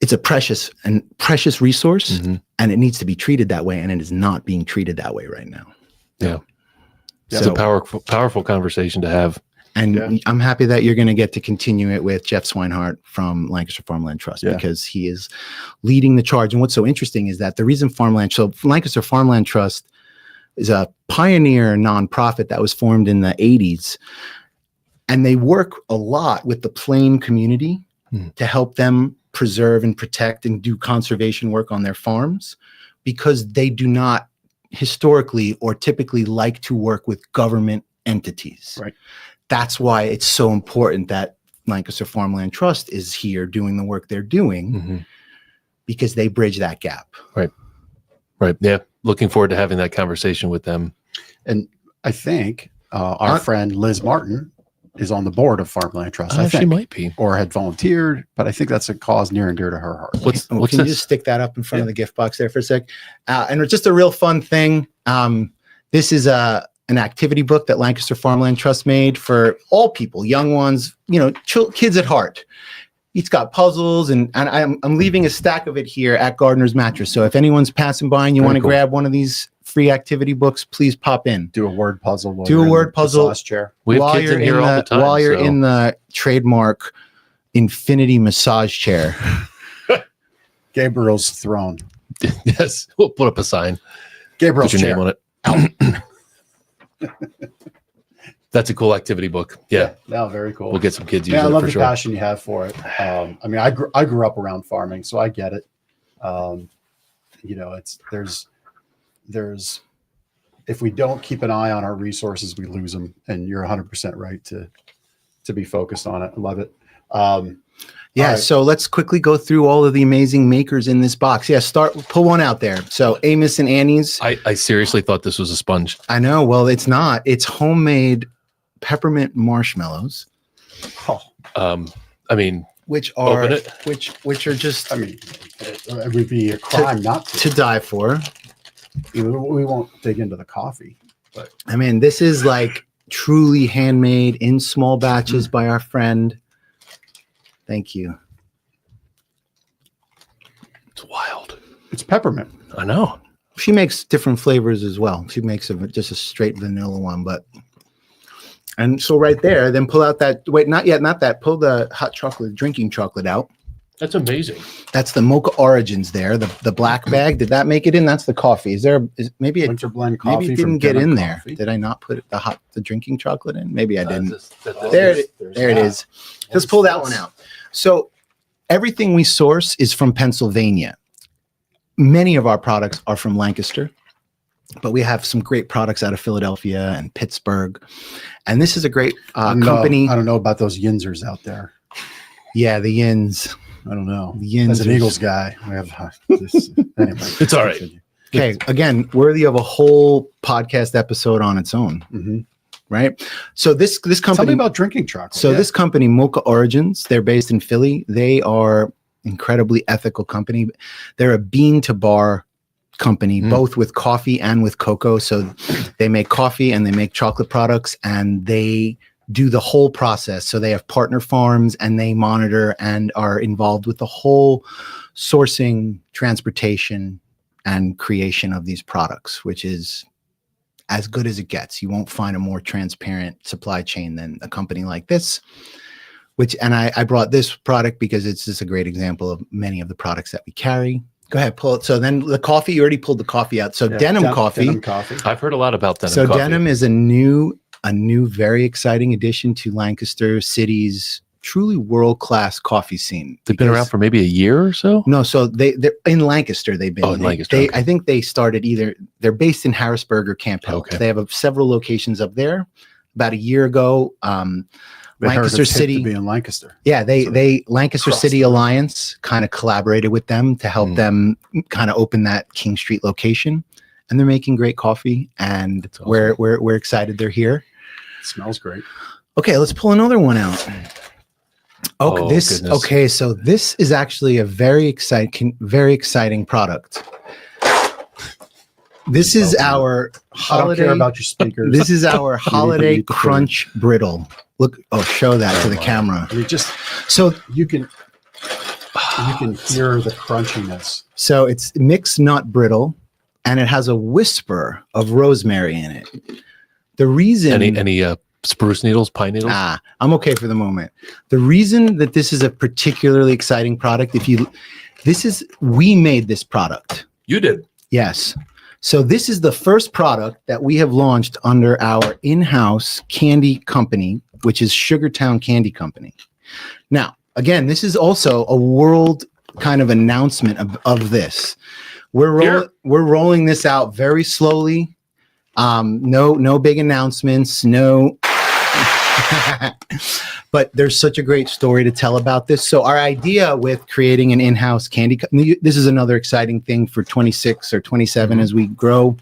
Speaker 3: it's a precious resource, and it needs to be treated that way, and it is not being treated that way right now.
Speaker 2: Yeah. It's a powerful conversation to have.
Speaker 3: And I'm happy that you're going to get to continue it with Jeff Swinehart from Lancaster Farmland Trust, because he is leading the charge. And what's so interesting is that the reason Lancaster Farmland Trust is a pioneer nonprofit that was formed in the 80s. And they work a lot with the plain community to help them preserve and protect and do conservation work on their farms, because they do not historically or typically like to work with government entities.
Speaker 1: Right.
Speaker 3: That's why it's so important that Lancaster Farmland Trust is here doing the work they're doing, because they bridge that gap.
Speaker 2: Right. Yeah. Looking forward to having that conversation with them.
Speaker 1: And I think our friend Liz Martin is on the board of Farmland Trust. I
Speaker 2: She
Speaker 1: think,
Speaker 2: might be.
Speaker 1: or had volunteered, but I think that's a cause near and dear to her heart.
Speaker 2: What's
Speaker 3: Can
Speaker 2: this?
Speaker 3: you just stick that up in front of the gift box there for a sec? And it's just a real fun thing. This is an activity book that Lancaster Farmland Trust made for all people, young ones, kids at heart. It's got puzzles, and I'm leaving a stack of it here at Gardner's Mattress. So if anyone's passing by and you want to grab one of these free activity books, please pop in.
Speaker 1: Do a word puzzle.
Speaker 3: Do a word puzzle.
Speaker 1: Massage chair.
Speaker 2: We have kids in here all the time.
Speaker 3: While you're
Speaker 2: so-
Speaker 3: in the trademark infinity massage chair.
Speaker 1: Gabriel's throne.
Speaker 2: Yes, we'll put up a sign.
Speaker 1: Gabriel's
Speaker 2: Put your
Speaker 1: chair.
Speaker 2: name on it. That's a cool activity book. Yeah,
Speaker 1: No, very cool.
Speaker 2: we'll get some kids
Speaker 1: Yeah,
Speaker 2: using
Speaker 1: I
Speaker 2: it
Speaker 1: love
Speaker 2: for
Speaker 1: the
Speaker 2: sure.
Speaker 1: passion you have for it. I mean, I grew up around farming, so I get it. There's if we don't keep an eye on our resources, we lose them. And you're 100% right to be focused on it. I love it.
Speaker 3: Yeah,
Speaker 1: right.
Speaker 3: so let's quickly go through all of the amazing makers in this box. Yeah, pull one out there. So Amos and Annie's.
Speaker 2: I seriously thought this was a sponge.
Speaker 3: I know. Well, it's not. It's homemade peppermint marshmallows,
Speaker 2: I mean,
Speaker 3: which are
Speaker 2: Open it.
Speaker 3: which are just
Speaker 1: I mean, it would be a crime not to.
Speaker 3: to die for.
Speaker 1: We won't dig into the coffee, but
Speaker 3: I mean, this is like truly handmade in small batches by our friend. Thank you.
Speaker 2: it's wild.
Speaker 1: it's peppermint.
Speaker 2: I know.
Speaker 3: She makes different flavors as well. She makes just a straight vanilla one, and so right there, then pull out that, wait, not that, pull the hot chocolate, drinking chocolate out.
Speaker 2: That's amazing.
Speaker 3: That's the Mocha Origins there, the black bag. Did that make it in? That's the coffee. Maybe it
Speaker 1: Winter blend coffee.
Speaker 3: maybe it
Speaker 1: from
Speaker 3: didn't get
Speaker 1: Denham
Speaker 3: in there.
Speaker 1: Coffee.
Speaker 3: Did I not put the drinking chocolate in? Maybe I didn't.
Speaker 1: Oh,
Speaker 3: There it
Speaker 1: there's
Speaker 3: is.
Speaker 1: that.
Speaker 3: Let's pull that one out. So everything we source is from Pennsylvania. Many of our products are from Lancaster, but we have some great products out of Philadelphia and Pittsburgh. And this is a great company.
Speaker 1: I don't know about those Yinzers out there.
Speaker 3: Yeah, the Yins.
Speaker 1: I don't know.
Speaker 3: The Yinzers.
Speaker 1: As an Eagles guy, we have this. Anyway,
Speaker 2: It's all right.
Speaker 3: Okay, again, worthy of a whole podcast episode on its own,
Speaker 1: Mm-hmm.
Speaker 3: right? So this
Speaker 1: Tell me
Speaker 3: company,
Speaker 1: about drinking chocolate.
Speaker 3: so this company, Mocha Origins, they're based in Philly. They are incredibly ethical company. They're a bean to bar company, both with coffee and with cocoa. So they make coffee and they make chocolate products, and they do the whole process. So they have partner farms, and they monitor and are involved with the whole sourcing, transportation, and creation of these products, which is as good as it gets. You won't find a more transparent supply chain than a company like this. And I brought this product because it's just a great example of many of the products that we carry. Go ahead, pull it. So then the coffee, you already pulled the coffee out. So Denim Coffee.
Speaker 1: Denim coffee.
Speaker 2: I've heard a lot about Denim
Speaker 3: So
Speaker 2: coffee.
Speaker 3: Denim is a new, very exciting addition to Lancaster City's truly world-class coffee scene.
Speaker 2: They've been around for maybe a year or so.
Speaker 3: No, so they're in Lancaster. They've been.
Speaker 2: Oh, in Lancaster,
Speaker 3: They,
Speaker 2: okay.
Speaker 3: I think they started they're based in Harrisburg or Camp Hill.
Speaker 2: Okay.
Speaker 3: They have several locations up there. About a year ago,
Speaker 1: They heard
Speaker 3: Lancaster
Speaker 1: it's hip
Speaker 3: City.
Speaker 1: to be in Lancaster.
Speaker 3: Yeah,
Speaker 1: So
Speaker 3: they Lancaster
Speaker 1: crossed
Speaker 3: City
Speaker 1: the-
Speaker 3: Alliance kind of collaborated with them to help them kind of open that King Street location, and they're making great coffee. And
Speaker 2: That's awesome.
Speaker 3: we're excited they're here.
Speaker 1: It smells great.
Speaker 3: Okay, let's pull another one out.
Speaker 2: Oh, goodness.
Speaker 3: Okay, so this is actually a very exciting product. This is our
Speaker 1: I don't
Speaker 3: holiday.
Speaker 1: care about your speakers.
Speaker 3: This is our holiday
Speaker 1: eat the food.
Speaker 3: crunch brittle. Look, show that to the camera.
Speaker 1: I mean, just
Speaker 3: So
Speaker 1: you can hear the crunchiness.
Speaker 3: So it's mixed nut brittle, and it has a whisper of rosemary in it. The reason
Speaker 2: Any spruce needles, pine needles?
Speaker 3: I'm okay for the moment. The reason that this is a particularly exciting product, we made this product.
Speaker 2: You did.
Speaker 3: Yes. So this is the first product that we have launched under our in-house candy company, which is Sugartown Candy Company. Now, again, this is also a world kind of announcement of this. We're rolling this out very slowly. No big announcements, no. But there's such a great story to tell about this. So our idea with creating an in-house candy, this is another exciting thing for 26 or 27 as we grow.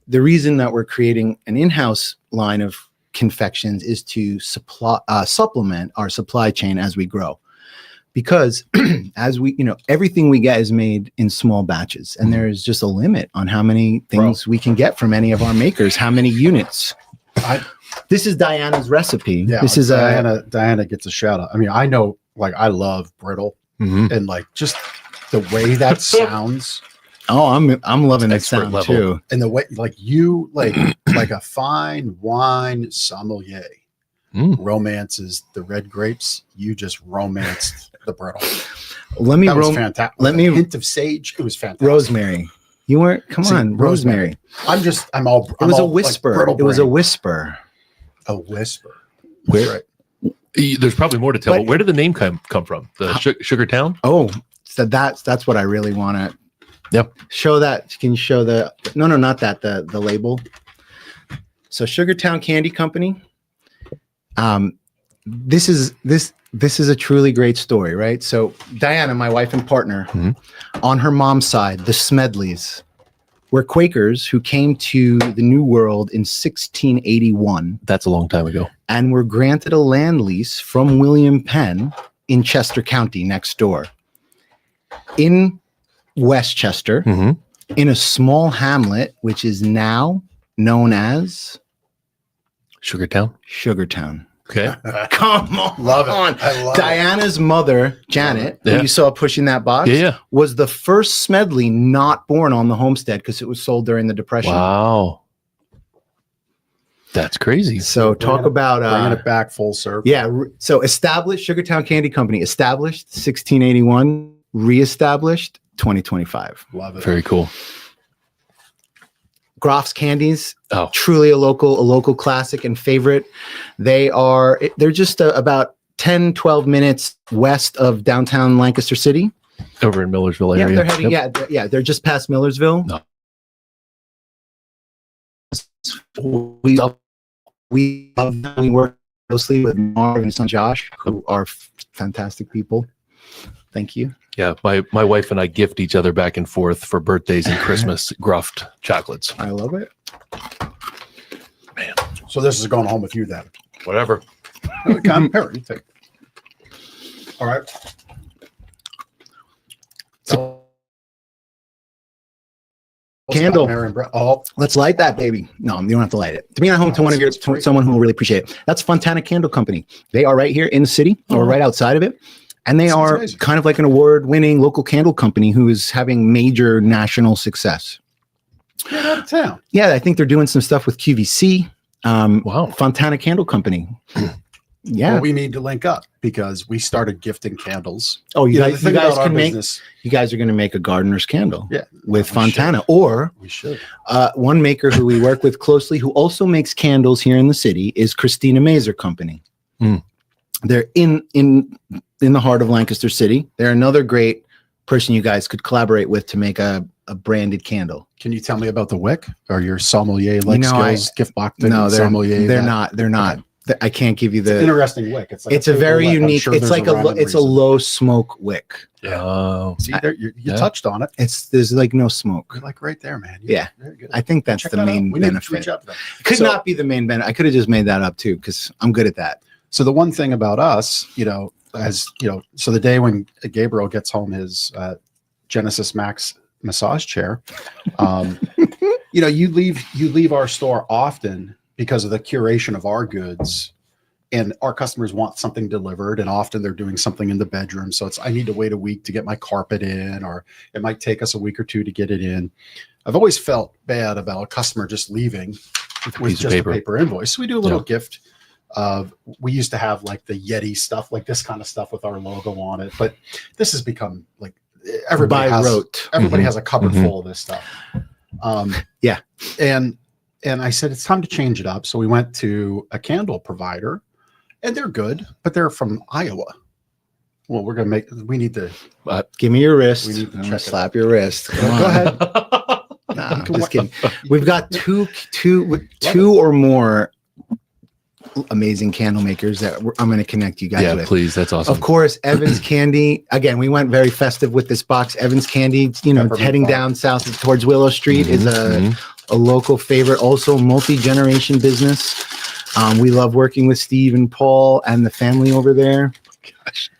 Speaker 3: The reason that we're creating an in-house line of confections is to supplement our supply chain as we grow. Because as we, everything we get is made in small batches, and there's just a limit on how many things we can get from any of our makers, how many units. This is Diana's recipe.
Speaker 1: Yeah,
Speaker 3: this is
Speaker 1: Diana gets a shout out. I mean, I know, like, I love brittle, and like just the way that sounds.
Speaker 3: Oh, I'm loving that sound
Speaker 2: level.
Speaker 3: too.
Speaker 1: And the way, like, you like a fine wine sommelier romances the red grapes. You just romanced the brittle.
Speaker 3: Let me
Speaker 1: fantastic. Let me hint of sage. It was fantastic.
Speaker 3: Rosemary. You weren't. Come on, rosemary.
Speaker 1: I'm all.
Speaker 3: It was a whisper. It was a whisper.
Speaker 1: A whisper.
Speaker 3: Where?
Speaker 2: Right. There's probably more to tell. But where did the name come from? The Sugar Town?
Speaker 3: Oh, so that's what I really want to.
Speaker 2: Yep.
Speaker 3: Show that. Can you show the? No, not that. The label. So Sugartown Candy Company. This is a truly great story, right? So Diana, my wife and partner, on her mom's side, the Smedleys, were Quakers who came to the New World in 1681.
Speaker 2: That's a long time ago.
Speaker 3: And were granted a land lease from William Penn in Chester County next door. In Westchester, in a small hamlet, which is now known as Sugartown.
Speaker 2: Okay.
Speaker 3: Come on.
Speaker 1: Love it. I love
Speaker 3: Diana's mother, Janet, who you saw pushing that box, was the first Smedley not born on the homestead because it was sold during the Depression.
Speaker 2: Wow. That's crazy.
Speaker 3: So talk about
Speaker 1: bringing it back full circle.
Speaker 3: Yeah. So established Sugartown Candy Company, established 1681, reestablished 2025.
Speaker 1: Love it.
Speaker 2: Very cool.
Speaker 3: Groff's Candies, truly a local classic and favorite. They're just about 10, 12 minutes west of downtown Lancaster City.
Speaker 2: Over in Millersville area.
Speaker 3: They're heading, they're just past Millersville.
Speaker 2: No.
Speaker 3: We work closely with Marv and son Josh, who are fantastic people. Thank you.
Speaker 2: Yeah, my wife and I gift each other back and forth for birthdays and Christmas Gruffed chocolates.
Speaker 3: I love it.
Speaker 2: Man.
Speaker 1: So this is going home with you then.
Speaker 2: Whatever.
Speaker 1: Here, you take. All right. So,
Speaker 3: candle.
Speaker 1: Oh,
Speaker 3: let's light that baby. No, you don't have to light it. To bring it home to someone who will really appreciate it. That's Fontana Candle Company. They are right here in the city or right outside of it. And they are amazing. Kind of like an award-winning local candle company who is having major national success.
Speaker 1: Get out of town.
Speaker 3: Yeah, I think they're doing some stuff with QVC.
Speaker 2: Wow.
Speaker 3: Fontana Candle Company. Yeah.
Speaker 1: Well, we need to link up because we started gifting candles.
Speaker 3: Oh, you guys are going to make a gardener's candle with Fontana. Or
Speaker 1: we should.
Speaker 3: One maker who we work with closely who also makes candles here in the city is Christina Mazer Company. They're in the heart of Lancaster City. They're another great person you guys could collaborate with to make a branded candle.
Speaker 1: Can you tell me about the wick or your sommelier skills? Gift box?
Speaker 3: No, they're not. I can't give you the
Speaker 1: interesting wick. It's like
Speaker 3: a very unique. It's like a low smoke wick.
Speaker 2: Yeah.
Speaker 1: See, you touched on it.
Speaker 3: There's like no smoke.
Speaker 1: You're like right there, man.
Speaker 3: Very good. I think that's the main benefit. It could not be the main benefit. I could have just made that up too because I'm good at that.
Speaker 1: So the one thing about us, so the day when Gabriel gets home his Genesis Max massage chair, you leave our store often because of the curation of our goods, and our customers want something delivered, and often they're doing something in the bedroom. So I need to wait a week to get my carpet in, or it might take us a week or two to get it in. I've always felt bad about a customer just leaving with just a paper invoice. So we do a little gift. We used to have like the Yeti stuff, like this kind of stuff with our logo on it, but this has become like everybody has a cupboard full of this stuff. And I said, it's time to change it up. So we went to a candle provider, and they're good, but they're from Iowa. Well, we need to
Speaker 3: give me your wrist.
Speaker 1: We need to
Speaker 3: slap your wrist. Go ahead. Nah, just kidding. We've got two or more amazing candle makers that I'm going to connect you guys with.
Speaker 2: Yeah, please. That's awesome.
Speaker 3: Of course, Evans Candy. Again, we went very festive with this box. Evans Candy, heading down south towards Willow Street is a local favorite, also multi-generation business. We love working with Steve and Paul and the family over there.
Speaker 2: Gosh.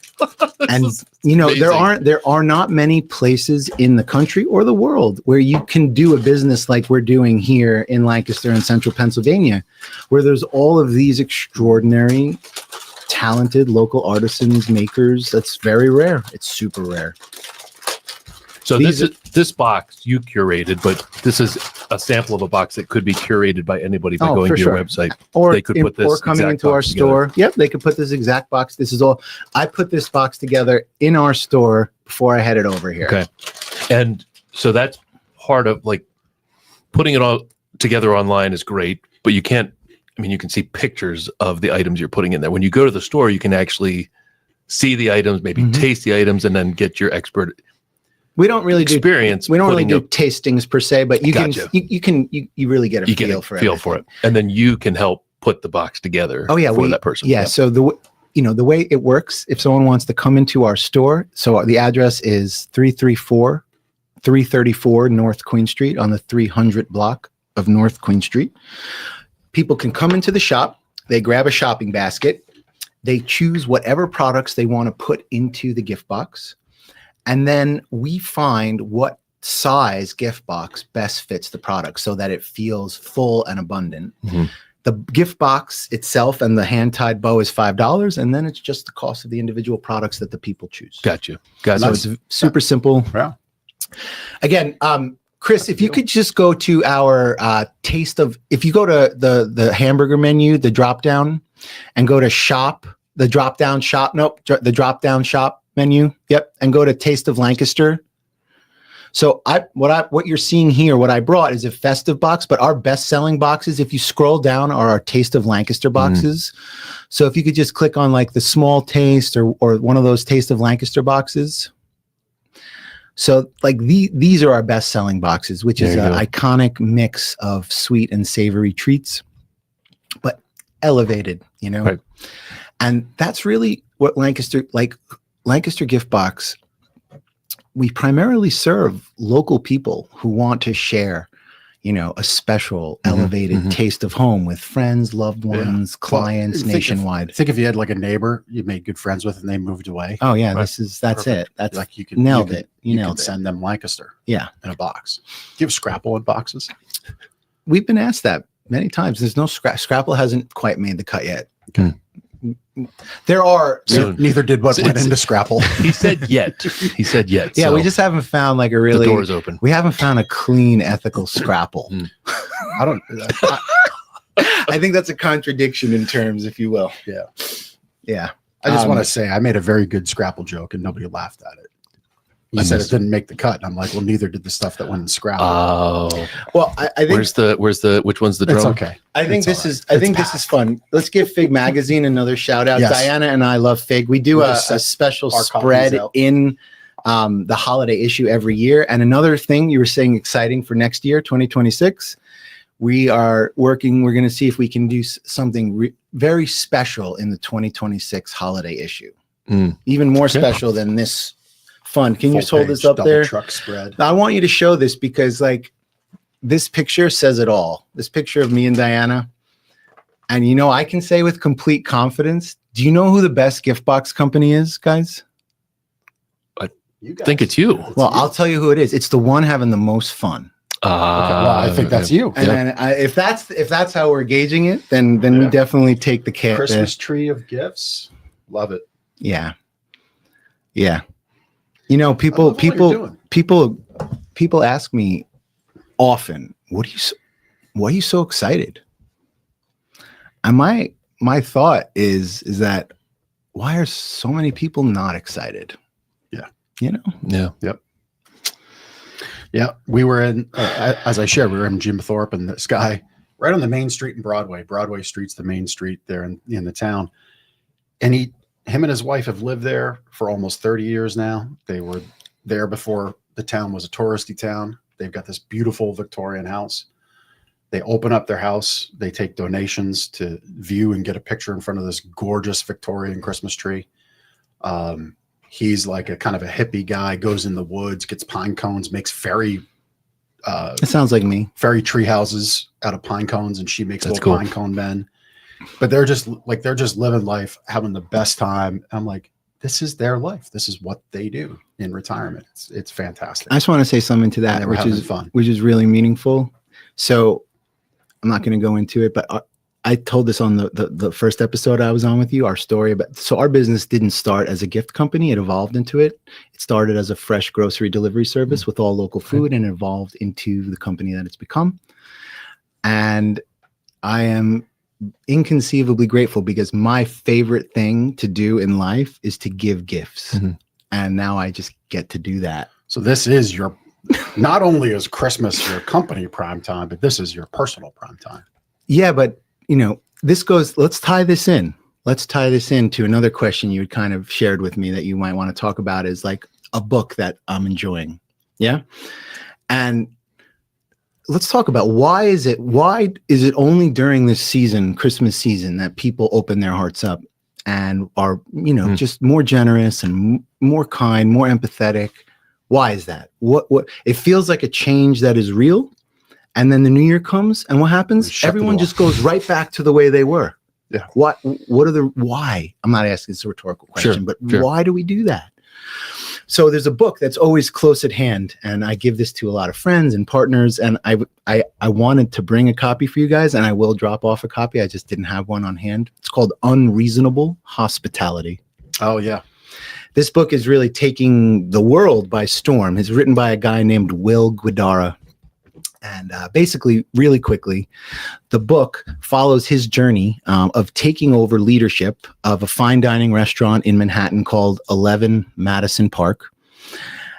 Speaker 3: And you know,
Speaker 2: Amazing.
Speaker 3: there are not many places in the country or the world where you can do a business like we're doing here in Lancaster and central Pennsylvania, where there's all of these extraordinary, talented local artisans, makers. That's very rare. It's super rare.
Speaker 2: So
Speaker 3: These
Speaker 2: this box you curated, but this is a sample of a box that could be curated by anybody by
Speaker 3: Oh,
Speaker 2: going
Speaker 3: for
Speaker 2: to your
Speaker 3: sure.
Speaker 2: website.
Speaker 3: Or
Speaker 2: They could put this
Speaker 3: or coming
Speaker 2: exact
Speaker 3: into our
Speaker 2: box together.
Speaker 3: store. Yep, they could put this exact box. This is all. I put this box together in our store before I headed over here.
Speaker 2: Okay. And so that's part of like putting it all together online is great, but you can't, I mean, you can see pictures of the items you're putting in there. When you go to the store, you can actually see the items, maybe
Speaker 3: Mhm.
Speaker 2: taste the items, and then get your expert
Speaker 3: We don't really do
Speaker 2: experience.
Speaker 3: We don't really
Speaker 2: putting
Speaker 3: do tastings per se, but you
Speaker 2: Gotcha.
Speaker 3: you really get a
Speaker 2: you
Speaker 3: feel
Speaker 2: get a
Speaker 3: for
Speaker 2: feel for
Speaker 3: everything.
Speaker 2: it, and then you can help put the box together.
Speaker 3: Oh yeah,
Speaker 2: for that person.
Speaker 3: Yeah, so the way it works, if someone wants to come into our store, so the address is 334 North Queen Street on the 300 block of North Queen Street. People can come into the shop, they grab a shopping basket, they choose whatever products they want to put into the gift box, and then we find what size gift box best fits the product so that it feels full and abundant.
Speaker 2: Mhm.
Speaker 3: The gift box itself and the hand-tied bow is $5, and then it's just the cost of the individual products that the people choose.
Speaker 2: Gotcha.
Speaker 3: So it's super simple.
Speaker 1: Yeah.
Speaker 3: Again, Chris, if you could just go to our if you go to the hamburger menu, the drop down, and go to shop, the drop down shop menu. Yep. And go to Taste of Lancaster. So what you're seeing here, what I brought is a festive box, but our best selling boxes, if you scroll down, are our Taste of Lancaster boxes. So if you could just click on like the small taste or one of those Taste of Lancaster boxes. So like these are our best selling boxes, which is an iconic mix of sweet and savory treats, but elevated, you know?
Speaker 2: Right.
Speaker 3: And that's really what Lancaster Gift Box, we primarily serve local people who want to share, you know, a special elevated taste of home with friends, loved ones, clients nationwide.
Speaker 1: Think if you had like a neighbor you made good friends with and they moved away.
Speaker 3: Oh yeah,
Speaker 2: Right.
Speaker 3: that's
Speaker 1: Perfect.
Speaker 3: it. That's
Speaker 1: Like you can
Speaker 3: nailed
Speaker 1: you
Speaker 3: it.
Speaker 1: Can,
Speaker 3: You
Speaker 1: you
Speaker 3: nailed
Speaker 1: can
Speaker 3: it.
Speaker 1: send them Lancaster
Speaker 3: Yeah.
Speaker 1: in a box. Do you have Scrapple in boxes?
Speaker 3: We've been asked that many times. There's no Scrapple hasn't quite made the cut yet.
Speaker 2: Okay.
Speaker 3: There are.
Speaker 2: Soon.
Speaker 1: Neither did what went into Scrapple.
Speaker 2: He said yet. He said yet.
Speaker 3: Yeah,
Speaker 2: so
Speaker 3: we just haven't found like a
Speaker 2: the
Speaker 3: really.
Speaker 2: door's open.
Speaker 3: We haven't found a clean, ethical Scrapple.
Speaker 1: I don't.
Speaker 3: I think that's a contradiction in terms, if you will.
Speaker 1: Yeah.
Speaker 3: Yeah.
Speaker 1: I just want to say I made a very good Scrapple joke and nobody laughed at it. I said it didn't make the cut. And I'm like, well, neither did the stuff that went in Scrapple.
Speaker 2: Oh,
Speaker 3: Well, I think
Speaker 2: which one's the drum?
Speaker 1: It's okay.
Speaker 3: I think
Speaker 1: It's
Speaker 3: this
Speaker 1: all right.
Speaker 3: is this is fun. Let's give Fig Magazine another shout out.
Speaker 1: Yes.
Speaker 3: Diana and I love Fig. We do
Speaker 1: We'll
Speaker 3: a
Speaker 1: just set
Speaker 3: special
Speaker 1: our copies
Speaker 3: spread
Speaker 1: out.
Speaker 3: in the holiday issue every year. And another thing you were saying exciting for next year, 2026, we are working. We're going to see if we can do something very special in the 2026 holiday issue. Even more special than this fun. Can you just hold this up
Speaker 1: double
Speaker 3: there?
Speaker 1: Truck spread.
Speaker 3: I want you to show this because like this picture says it all. This picture of me and Diana. And you know, I can say with complete confidence, do you know who the best gift box company is, guys?
Speaker 1: You guys.
Speaker 2: think it's you.
Speaker 3: Well, I'll tell you who it is. It's the one having the most fun.
Speaker 1: Okay, well, I think that's you.
Speaker 3: And then if that's how we're gauging it, then we definitely take the care.
Speaker 1: Christmas tree of gifts. Love it.
Speaker 3: Yeah. Yeah. You know,
Speaker 1: I love what you're
Speaker 3: people ask me often, why are you so excited? And my thought is that why are so many people not excited?
Speaker 1: Yeah.
Speaker 3: You know?
Speaker 2: Yeah.
Speaker 1: Yeah, we were in, as I shared, we were in Jim Thorpe, and this guy right on the main street in Broadway. Broadway Street's the main street there in the town. And him and his wife have lived there for almost 30 years now. They were there before the town was a touristy town. They've got this beautiful Victorian house. They open up their house. They take donations to view and get a picture in front of this gorgeous Victorian Christmas tree. He's like a kind of a hippie guy, goes in the woods, gets pine cones, makes fairy
Speaker 3: It sounds like me.
Speaker 1: tree houses out of pine cones, and she makes
Speaker 2: That's
Speaker 1: little
Speaker 2: cool.
Speaker 1: pine cone men. but they're just living life, having the best time. I'm like, this is their life. This is what they do in retirement. It's fantastic.
Speaker 3: I just want to say something to that, which is really meaningful. So I'm not going to go into it, but I told this on the first episode I was on with you, our story about, so our business didn't start as a gift company. It evolved into it. It started as a fresh grocery delivery service with all local food and evolved into the company that it's become. And I am inconceivably grateful because my favorite thing to do in life is to give gifts. Mm-hmm. And now I just get to do that.
Speaker 1: So this is your, not only is Christmas your company prime time, but this is your personal prime time.
Speaker 3: Yeah, but this goes, let's tie this in. Let's tie this into another question you had kind of shared with me that you might want to talk about, is like a book that I'm enjoying. Yeah. And let's talk about why is it only during this season, Christmas season, that people open their hearts up and are, just more generous and more kind, more empathetic. Why is that? What it feels like a change that is real. And then the new year comes and what happens? Everyone just goes right back to the way they were.
Speaker 1: Yeah.
Speaker 3: Why? I'm not asking, it's a rhetorical question, but why do we do that? So there's a book that's always close at hand, and I give this to a lot of friends and partners, and I wanted to bring a copy for you guys, and I will drop off a copy. I just didn't have one on hand. It's called Unreasonable Hospitality.
Speaker 1: Oh, yeah.
Speaker 3: This book is really taking the world by storm. It's written by a guy named Will Guidara. And basically, really quickly, the book follows his journey of taking over leadership of a fine dining restaurant in Manhattan called 11 Madison Park.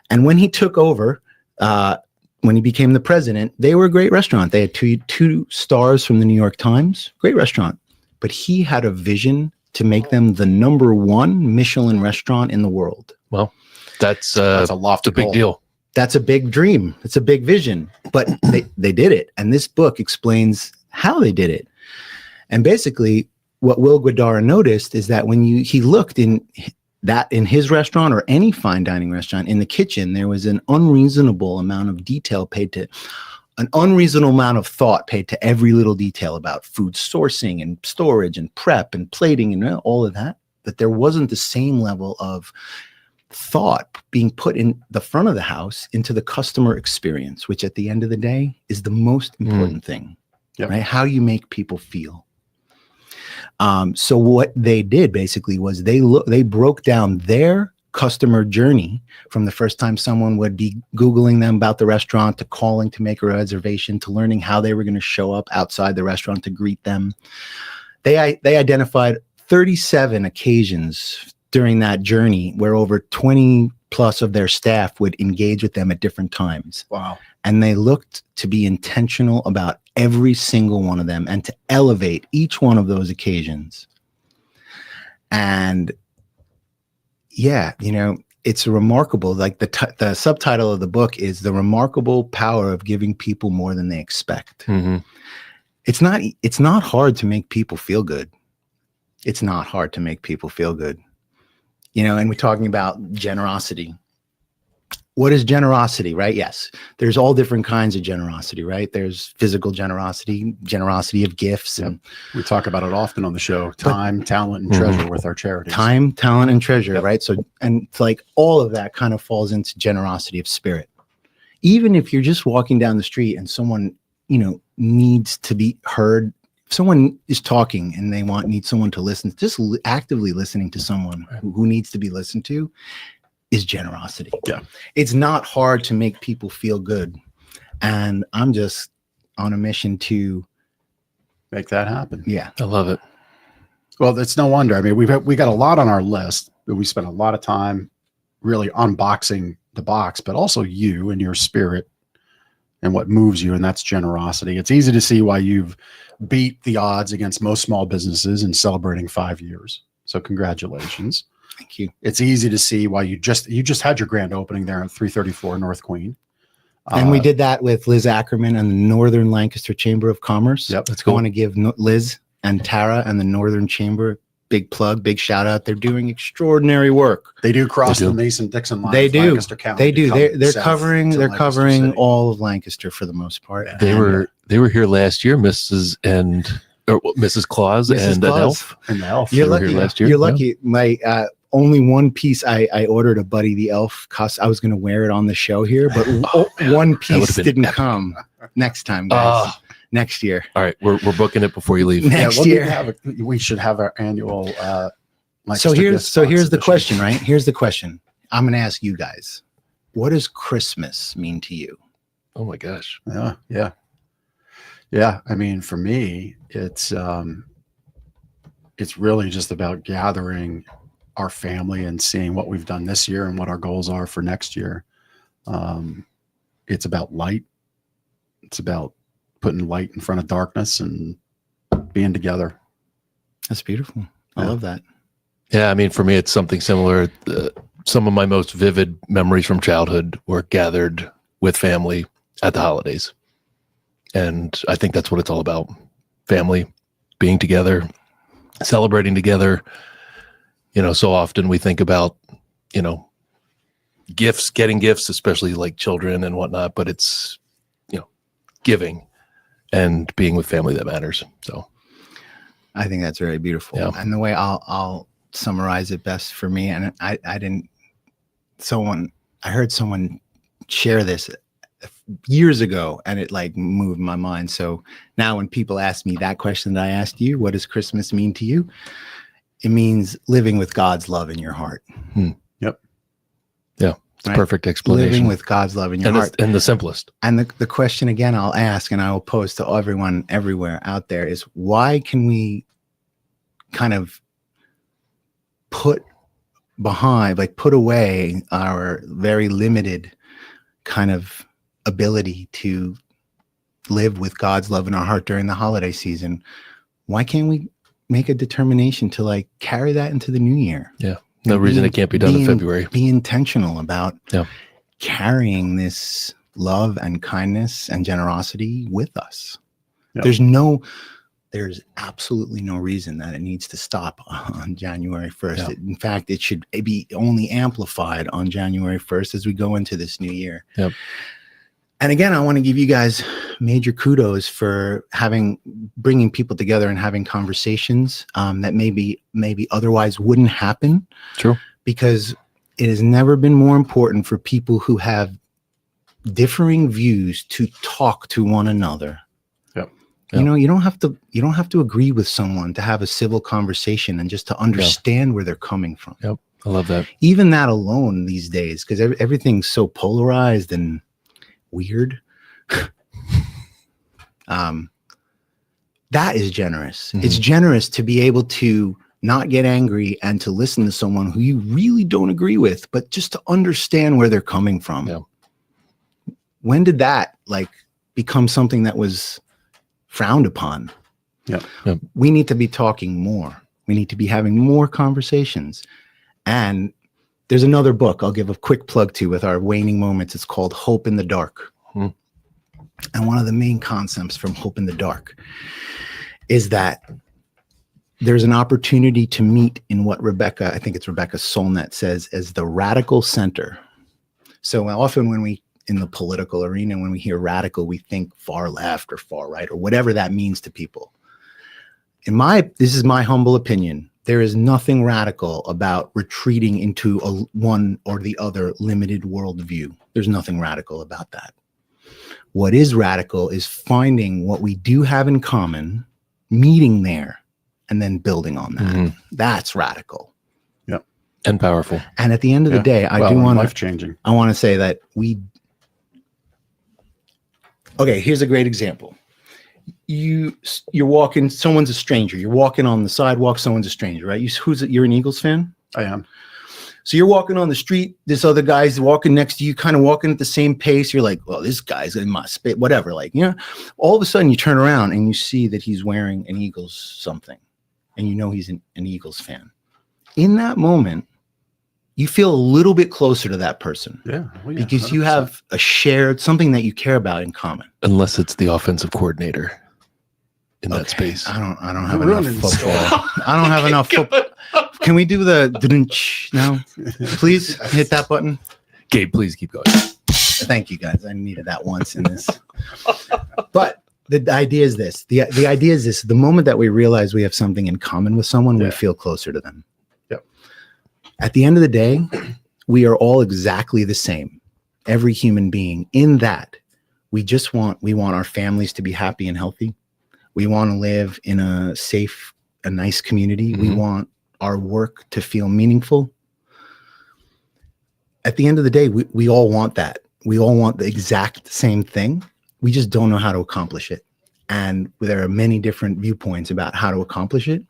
Speaker 3: And when he took over, when he became the president, they were a great restaurant. They had two stars from the New York Times, great restaurant. But he had a vision to make them the #1 Michelin restaurant in the world.
Speaker 2: Well, that's a lofty big deal.
Speaker 3: That's a big dream. It's a big vision, but they did it. And this book explains how they did it. And basically what Will Guidara noticed is that when he looked in his restaurant or any fine dining restaurant, in the kitchen, there was an unreasonable amount of detail an unreasonable amount of thought paid to every little detail about food sourcing and storage and prep and plating and all of that, that there wasn't the same level of thought being put in the front of the house into the customer experience, which at the end of the day is the most important thing, right? How you make people feel. So what they did basically was they broke down their customer journey from the first time someone would be Googling them about the restaurant, to calling to make a reservation, to learning how they were going to show up outside the restaurant to greet them. They identified 37 occasions during that journey where over 20 plus of their staff would engage with them at different times.
Speaker 1: Wow.
Speaker 3: And they looked to be intentional about every single one of them and to elevate each one of those occasions. And yeah, it's remarkable. Like the subtitle of the book is The Remarkable Power of Giving People More Than They Expect. Mm-hmm. It's not hard to make people feel good. It's not hard to make people feel good. And we're talking about generosity. What is generosity, right? Yes, there's all different kinds of generosity, right? There's physical generosity of gifts. And
Speaker 1: we talk about it often on the show, time, talent, and treasure with our charities.
Speaker 3: Time, talent, and treasure, right? So, and it's like all of that kind of falls into generosity of spirit. Even if you're just walking down the street and someone, needs to be heard, if someone is talking and they need someone to listen, just actively listening to someone who needs to be listened to is generosity.
Speaker 1: Yeah.
Speaker 3: It's not hard to make people feel good. And I'm just on a mission to
Speaker 1: make that happen.
Speaker 3: Yeah.
Speaker 2: I love it.
Speaker 1: Well, it's no wonder. I mean, we got a lot on our list, but we spent a lot of time really unboxing the box, but also you and your spirit and what moves you. And that's generosity. It's easy to see why you've beat the odds against most small businesses in celebrating 5 years. So congratulations.
Speaker 3: Thank you.
Speaker 1: It's easy to see why you just had your grand opening there at 334 North Queen.
Speaker 3: And we did that with Liz Ackerman and the Northern Lancaster Chamber of Commerce.
Speaker 1: Yep.
Speaker 3: Let's go. I want to give Liz and Tara and the Northern Chamber big plug, big shout out. They're doing extraordinary work.
Speaker 1: They do cross the Mason-Dixon line.
Speaker 3: They do.
Speaker 1: Lancaster County.
Speaker 3: They do. They're covering all of Lancaster for the most part.
Speaker 2: They were here last year, Mrs. and Mrs. Claus
Speaker 3: Mrs.
Speaker 2: and
Speaker 3: Claus.
Speaker 2: an elf.
Speaker 1: And the elf.
Speaker 3: You're
Speaker 2: They were here
Speaker 3: lucky.
Speaker 2: last year.
Speaker 3: You're
Speaker 2: Yeah.
Speaker 3: lucky. My only one piece I ordered a Buddy the Elf cost. I was going to wear it on the show here, but one piece
Speaker 2: would've been
Speaker 3: didn't
Speaker 2: epic.
Speaker 3: come. Next time, guys.
Speaker 2: Oh.
Speaker 3: Next year.
Speaker 2: All right, we're booking it before you leave.
Speaker 3: Next
Speaker 1: we'll need
Speaker 3: year.
Speaker 1: to have we should have our annual.
Speaker 3: So here's the
Speaker 1: edition.
Speaker 3: question, right? Here's the question. I'm going to ask you guys. What does Christmas mean to you?
Speaker 2: Oh my gosh.
Speaker 1: Yeah. I mean, for me, it's really just about gathering our family and seeing what we've done this year and what our goals are for next year. It's about light. It's about putting light in front of darkness and being together.
Speaker 3: That's beautiful. I
Speaker 1: Yeah.
Speaker 3: love that.
Speaker 2: Yeah, I mean, for me, it's something similar. Some of my most vivid memories from childhood were gathered with family at the holidays. And I think that's what it's all about. Family, being together, celebrating together. You know, so often we think about, you know, gifts, getting gifts, especially like children and whatnot, but it's, you know, giving and being with family that matters. So
Speaker 3: I think that's very beautiful.
Speaker 2: Yeah.
Speaker 3: And the way I'll summarize it best for me, and I heard someone share this years ago, and it like moved my mind. So now when people ask me that question that I asked you, what does Christmas mean to you? It means living with God's love in your heart.
Speaker 1: Yep.
Speaker 2: Yeah, it's a
Speaker 3: Right?
Speaker 2: perfect explanation.
Speaker 3: Living with God's love in your heart.
Speaker 2: And the simplest.
Speaker 3: And the question again I'll ask, and I will pose to everyone everywhere out there, is why can we kind of put away our very limited kind of ability to live with God's love in our heart during the holiday season? Why can't we make a determination to like carry that into the new year?
Speaker 2: Yeah. No reason it can't be done in February.
Speaker 3: Be intentional about
Speaker 2: Yeah.
Speaker 3: carrying this love and kindness and generosity with us.
Speaker 1: Yeah.
Speaker 3: There's absolutely no reason that it needs to stop on January 1st.
Speaker 2: Yeah.
Speaker 3: In fact, it should be only amplified on January 1st as we go into this new year.
Speaker 2: Yep.
Speaker 3: And again, I want to give you guys major kudos for bringing people together and having conversations that maybe otherwise wouldn't happen.
Speaker 2: True.
Speaker 3: Because it has never been more important for people who have differing views to talk to one another.
Speaker 1: Yep.
Speaker 3: You know, you don't have to agree with someone to have a civil conversation and just to understand where they're coming from.
Speaker 2: Yep. I love that.
Speaker 3: Even that alone these days, because everything's so polarized and weird. That is generous.
Speaker 2: Mhm.
Speaker 3: It's generous to be able to not get angry and to listen to someone who you really don't agree with, but just to understand where they're coming from.
Speaker 2: Yeah.
Speaker 3: When did that like become something that was frowned upon?
Speaker 1: Yep.
Speaker 2: Yep.
Speaker 3: We need to be talking more. We need to be having more conversations. And there's another book I'll give a quick plug to with our waning moments. It's called Hope in the Dark.
Speaker 2: Hmm.
Speaker 3: And one of the main concepts from Hope in the Dark is that there's an opportunity to meet in what I think it's Rebecca Solnit says, as the radical center. So often when we, in the political arena, when we hear radical, we think far left or far right or whatever that means to people. This is my humble opinion. There is nothing radical about retreating into one or the other limited worldview. There's nothing radical about that. What is radical is finding what we do have in common, meeting there, and then building on that.
Speaker 2: Mhm.
Speaker 3: That's radical.
Speaker 2: And powerful.
Speaker 3: And at the end of the day, I do want
Speaker 1: life changing.
Speaker 3: I want to say that okay, here's a great example. You're walking, someone's a stranger. You're walking on the sidewalk, someone's a stranger, right? You're an Eagles fan?
Speaker 1: I am.
Speaker 3: So you're walking on the street, this other guy's walking next to you, kind of walking at the same pace. You're like, well, this guy's in my space, whatever. Like, you know, all of a sudden you turn around and you see that he's wearing an Eagles something, and you know he's an Eagles fan. In that moment, you feel a little bit closer to that person.
Speaker 1: Yeah. Well, yeah,
Speaker 3: Because you
Speaker 1: 100%.
Speaker 3: have a shared something that you care about in common.
Speaker 2: Unless it's the offensive coordinator in that
Speaker 3: Okay,
Speaker 2: space.
Speaker 3: I don't have
Speaker 1: You're
Speaker 3: enough
Speaker 1: ruining the
Speaker 3: football. I don't have enough football. Can we do the now? Please hit that button.
Speaker 2: Gabe, please keep going.
Speaker 3: Thank you guys. I needed that once in this. But The idea is this. The idea is this. The moment that we realize we have something in common with someone, we feel closer to them.
Speaker 1: Yep.
Speaker 3: At the end of the day, we are all exactly the same. Every human being in that we want our families to be happy and healthy. We want to live in a safe, a nice community. We want our work to feel meaningful. At the end of the day, we all want that. We all want the exact same thing. We just don't know how to accomplish it. And there are many different viewpoints about how to accomplish it.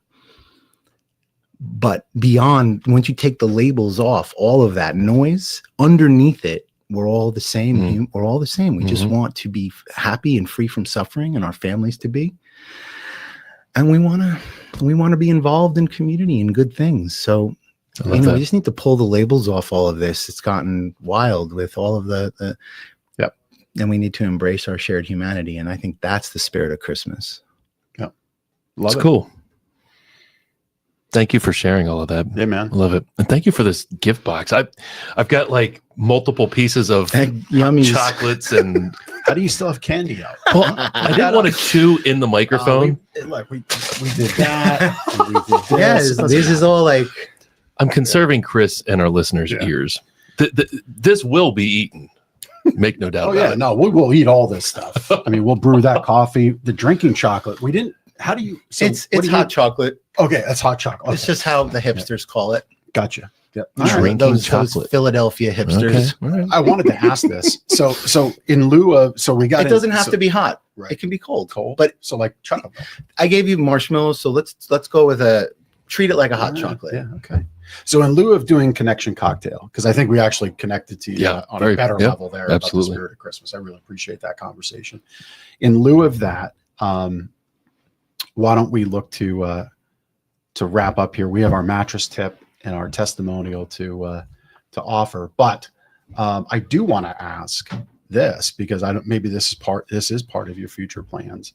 Speaker 3: But beyond, once you take the labels off, all of that noise, underneath it, we're all the same. We're all the same. We just want to be happy and free from suffering, and our families to be. And we want to be involved in community and good things. So, we just need to pull the labels off all of this. It's gotten wild with all of the and we need to embrace our shared humanity. And I think that's the spirit of Christmas.
Speaker 1: Yeah.
Speaker 2: That's cool. Thank you for sharing all of that.
Speaker 1: Yeah, man.
Speaker 2: I love it. And thank you for this gift box. I've got like multiple pieces of
Speaker 3: yummies.
Speaker 2: Chocolates and
Speaker 1: how do you still have candy out?
Speaker 2: well, I didn't want to chew in the microphone.
Speaker 1: We did that. And we did this.
Speaker 3: Yes, this is all like
Speaker 2: I'm conserving Chris and our listeners' ears. This will be eaten. Make no doubt about it.
Speaker 1: No, we will eat all this stuff. I mean, we'll brew that coffee. The drinking chocolate, we didn't. How do you? So
Speaker 3: it's hot chocolate.
Speaker 1: Okay, that's hot chocolate.
Speaker 3: It's just how the hipsters call it.
Speaker 1: Gotcha. Yep.
Speaker 2: Drinking
Speaker 3: those
Speaker 2: chocolate.
Speaker 3: Philadelphia hipsters.
Speaker 2: Okay.
Speaker 1: I wanted to ask this. So in lieu of, we got
Speaker 3: It doesn't have to be hot.
Speaker 1: Right.
Speaker 3: It can be cold.
Speaker 1: Cold.
Speaker 3: But
Speaker 1: so like chocolate.
Speaker 3: I gave you marshmallows, so let's go with treat it like a hot chocolate.
Speaker 1: Yeah. Okay. So in lieu of doing connection cocktail, because I think we actually connected to you on a better level there about the spirit of Christmas. I really appreciate that conversation. In lieu of that, why don't we look to wrap up here? We have our mattress tip and our testimonial to offer, but I do want to ask this because maybe this is part of your future plans.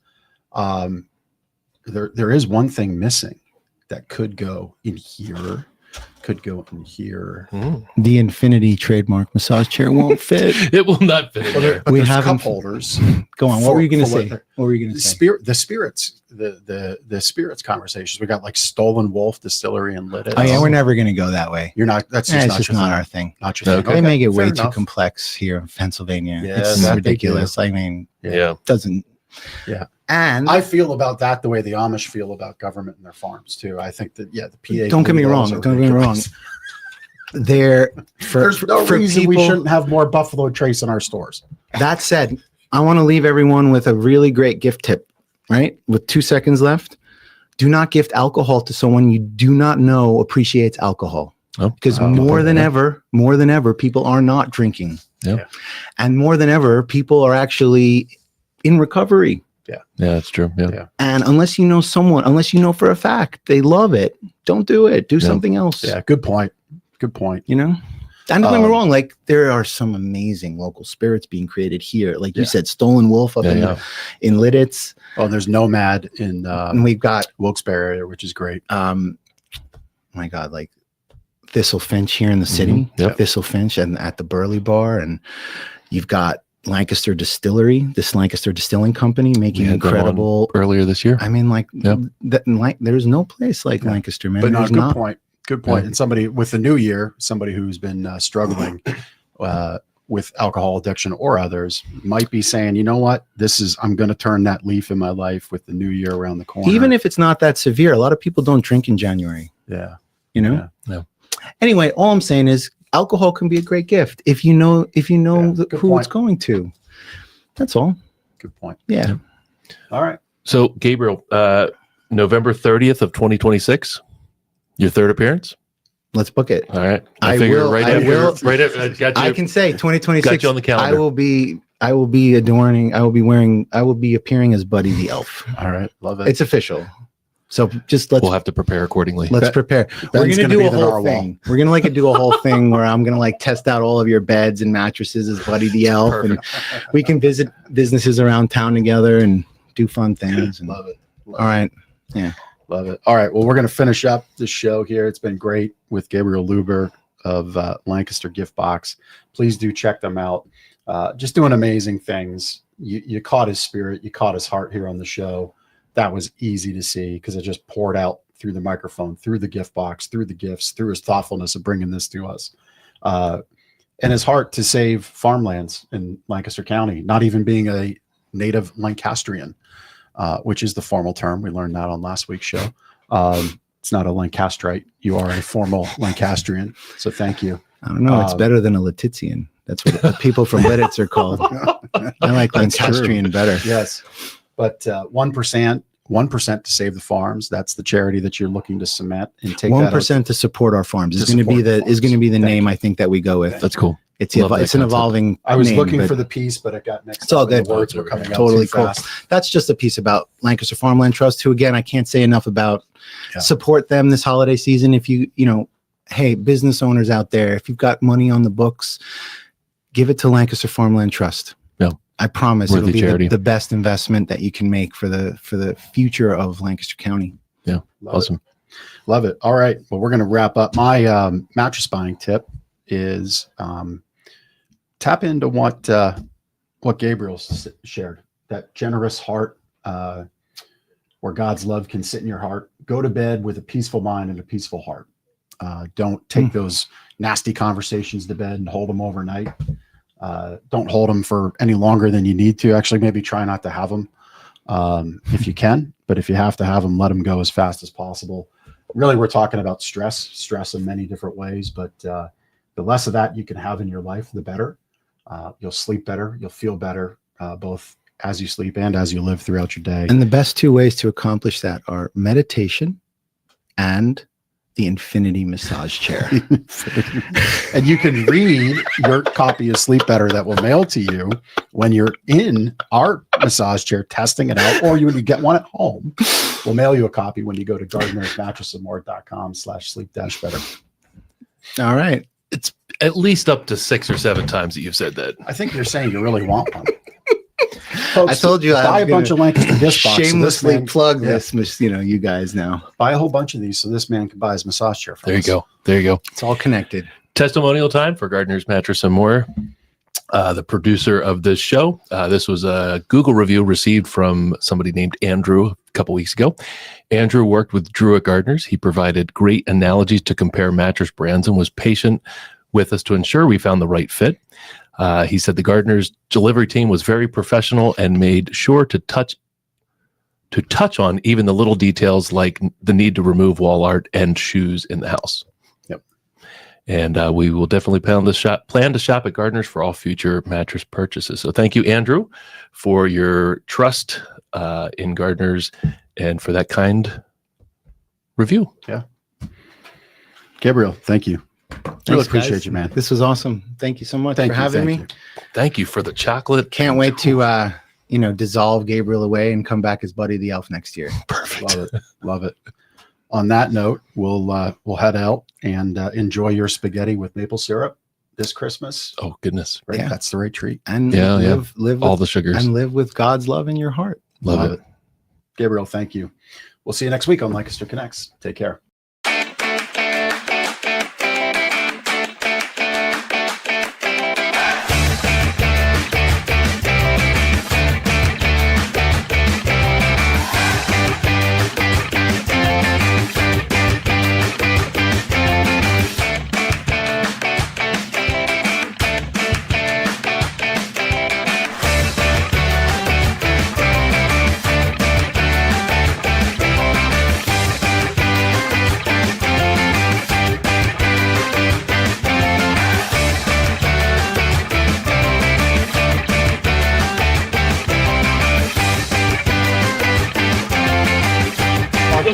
Speaker 1: There is one thing missing that could go in here.
Speaker 3: The Infinity trademark massage chair won't fit.
Speaker 2: It will not fit in there.
Speaker 1: We have cup holders.
Speaker 3: Go on. What were you going to say? What were you going to say?
Speaker 1: The spirits conversations. We got like Stolen Wolf Distillery and Lit It.
Speaker 3: Oh yeah, we're never going to go that way.
Speaker 1: You're not. That's
Speaker 3: just not our thing.
Speaker 1: Not your thing.
Speaker 3: They make it way too complex here in Pennsylvania. It's ridiculous. I mean, it doesn't.
Speaker 1: Yeah.
Speaker 3: And
Speaker 1: I feel about that the way the Amish feel about government and their farms too. I think that the PA.
Speaker 3: Don't get me wrong. There's no reason we shouldn't have more Buffalo Trace in our stores. That said, I want to leave everyone with a really great gift tip. Right, with 2 seconds left, do not gift alcohol to someone you do not know appreciates alcohol. Because more than ever, people are not drinking.
Speaker 2: Yeah,
Speaker 3: and more than ever, people are actually in recovery.
Speaker 2: Yeah, that's true. Yeah.
Speaker 3: And unless you know for a fact they love it, don't do it. Do something else.
Speaker 1: Yeah, good point. You know,
Speaker 3: and don't get me wrong, like there are some amazing local spirits being created here. Like you said, Stolen Wolf up in Lidditz.
Speaker 1: Oh, there's Nomad in
Speaker 3: and we've got
Speaker 1: Wilkes-Barre area, which is great.
Speaker 3: My God, like Thistle Finch here in the city. Thistle Finch and at the Burley Bar, and you've got Lancaster Distillery, this Lancaster Distilling Company, making incredible
Speaker 2: earlier this year.
Speaker 3: I mean, there's no place like Lancaster, man.
Speaker 1: But good point. And somebody with the new year, somebody who's been struggling with alcohol addiction or others might be saying, you know what, I'm going to turn that leaf in my life with the new year around the corner.
Speaker 3: Even if it's not that severe, a lot of people don't drink in January.
Speaker 1: Yeah.
Speaker 3: You know? Yeah. Anyway, all I'm saying is, alcohol can be a great gift if you know who it's going to. That's all.
Speaker 1: Good point.
Speaker 3: Yeah.
Speaker 1: All right.
Speaker 2: So Gabriel, November 30th of 2026, your third appearance.
Speaker 3: Let's book it.
Speaker 2: All right.
Speaker 3: I can say 2026.
Speaker 2: Got you on the calendar.
Speaker 3: I will be appearing as Buddy the Elf.
Speaker 1: All right. Love it.
Speaker 3: It's official. So we'll
Speaker 2: have to prepare accordingly.
Speaker 3: Let's prepare. We're going to do a whole thing. We're going to do a whole thing where I'm going to test out all of your beds and mattresses as Buddy the Elf. Perfect. And we can visit businesses around town together and do fun things. And,
Speaker 1: Love it.
Speaker 3: All right. Yeah.
Speaker 1: Love it. All right. Well, we're going to finish up the show here. It's been great with Gabriel Luber of Lancaster Gift Box. Please do check them out. just doing amazing things. You caught his spirit, you caught his heart here on the show. That was easy to see because it just poured out through the microphone, through the gift box, through the gifts, through his thoughtfulness of bringing this to us. And his heart to save farmlands in Lancaster County, not even being a native Lancastrian, which is the formal term. We learned that on last week's show. It's not a Lancasterite. You are a formal Lancastrian. So thank you.
Speaker 3: I don't know. It's better than a Letitian. That's what the people from Lidditz are called. I like Lancastrian better.
Speaker 1: Yes. But 1% to save the farms. That's the charity that you're looking to cement and take
Speaker 3: 1% to support our farms is going to be the name I think that we go with.
Speaker 2: That's cool.
Speaker 3: It's an evolving.
Speaker 1: I was
Speaker 3: name,
Speaker 1: looking for the piece, but it got mixed.
Speaker 3: It's all good.
Speaker 1: The words were coming out
Speaker 3: Totally
Speaker 1: too
Speaker 3: cool.
Speaker 1: fast.
Speaker 3: That's just a piece about Lancaster Farmland Trust, who again I can't say enough about. Support them this holiday season. If hey, business owners out there, if you've got money on the books, give it to Lancaster Farmland Trust. I promise it'll be the best investment that you can make for the future of Lancaster County.
Speaker 2: Yeah. Awesome.
Speaker 1: Love it. All right. Well, we're going to wrap up. My mattress buying tip is tap into what Gabriel shared, that generous heart where God's love can sit in your heart. Go to bed with a peaceful mind and a peaceful heart. Don't take those nasty conversations to bed and hold them overnight. Don't hold them for any longer than you need to. Actually, maybe try not to have them if you can. But if you have to have them, let them go as fast as possible. Really, we're talking about stress in many different ways. But the less of that you can have in your life, the better. You'll sleep better. You'll feel better, both as you sleep and as you live throughout your day.
Speaker 3: And the best two ways to accomplish that are meditation and the infinity massage chair.
Speaker 1: And you can read your copy of Sleep Better that will mail to you when you're in our massage chair testing it out, or when you get one at home. We'll mail you a copy when you go to gardnersmattressandmore.com/sleep-better.
Speaker 3: All right.
Speaker 2: It's at least up to 6 or 7 times that you've said that.
Speaker 1: I think you're saying you really want one. Folks,
Speaker 3: I told you
Speaker 1: buy a bunch of Lancaster Gift Box.
Speaker 3: Shamelessly plug this, you guys now.
Speaker 1: Buy a whole bunch of these so this man can buy his massage chair.
Speaker 2: There you go. There you go.
Speaker 3: It's all connected.
Speaker 2: Testimonial time for Gardener's Mattress and More. The producer of this show. This was a Google review received from somebody named Andrew a couple weeks ago. Andrew worked with Drew at Gardeners. He provided great analogies to compare mattress brands and was patient with us to ensure we found the right fit. He said the Gardeners delivery team was very professional and made sure to touch on even the little details like the need to remove wall art and shoes in the house.
Speaker 1: Yep.
Speaker 2: And we will definitely plan to shop at Gardeners for all future mattress purchases. So thank you, Andrew, for your trust in Gardeners and for that kind review.
Speaker 1: Yeah. Gabriel, thank you. Really appreciate you, man.
Speaker 3: This was awesome. Thank you so much for having me.
Speaker 2: Thank you for the chocolate.
Speaker 3: Can't wait to dissolve Gabriel away and come back as Buddy the Elf next year.
Speaker 2: Perfect.
Speaker 1: Love it. Love it. On that note, we'll head out and enjoy your spaghetti with maple syrup this Christmas.
Speaker 2: Oh goodness.
Speaker 1: Right? Yeah. That's the right treat.
Speaker 3: And live
Speaker 2: all
Speaker 3: with,
Speaker 2: the sugars.
Speaker 3: And live with God's love in your heart.
Speaker 2: Love it.
Speaker 1: Gabriel, thank you. We'll see you next week on Lancaster Connects. Take care.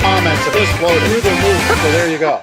Speaker 1: Comments have exploded through the roof. So there you go.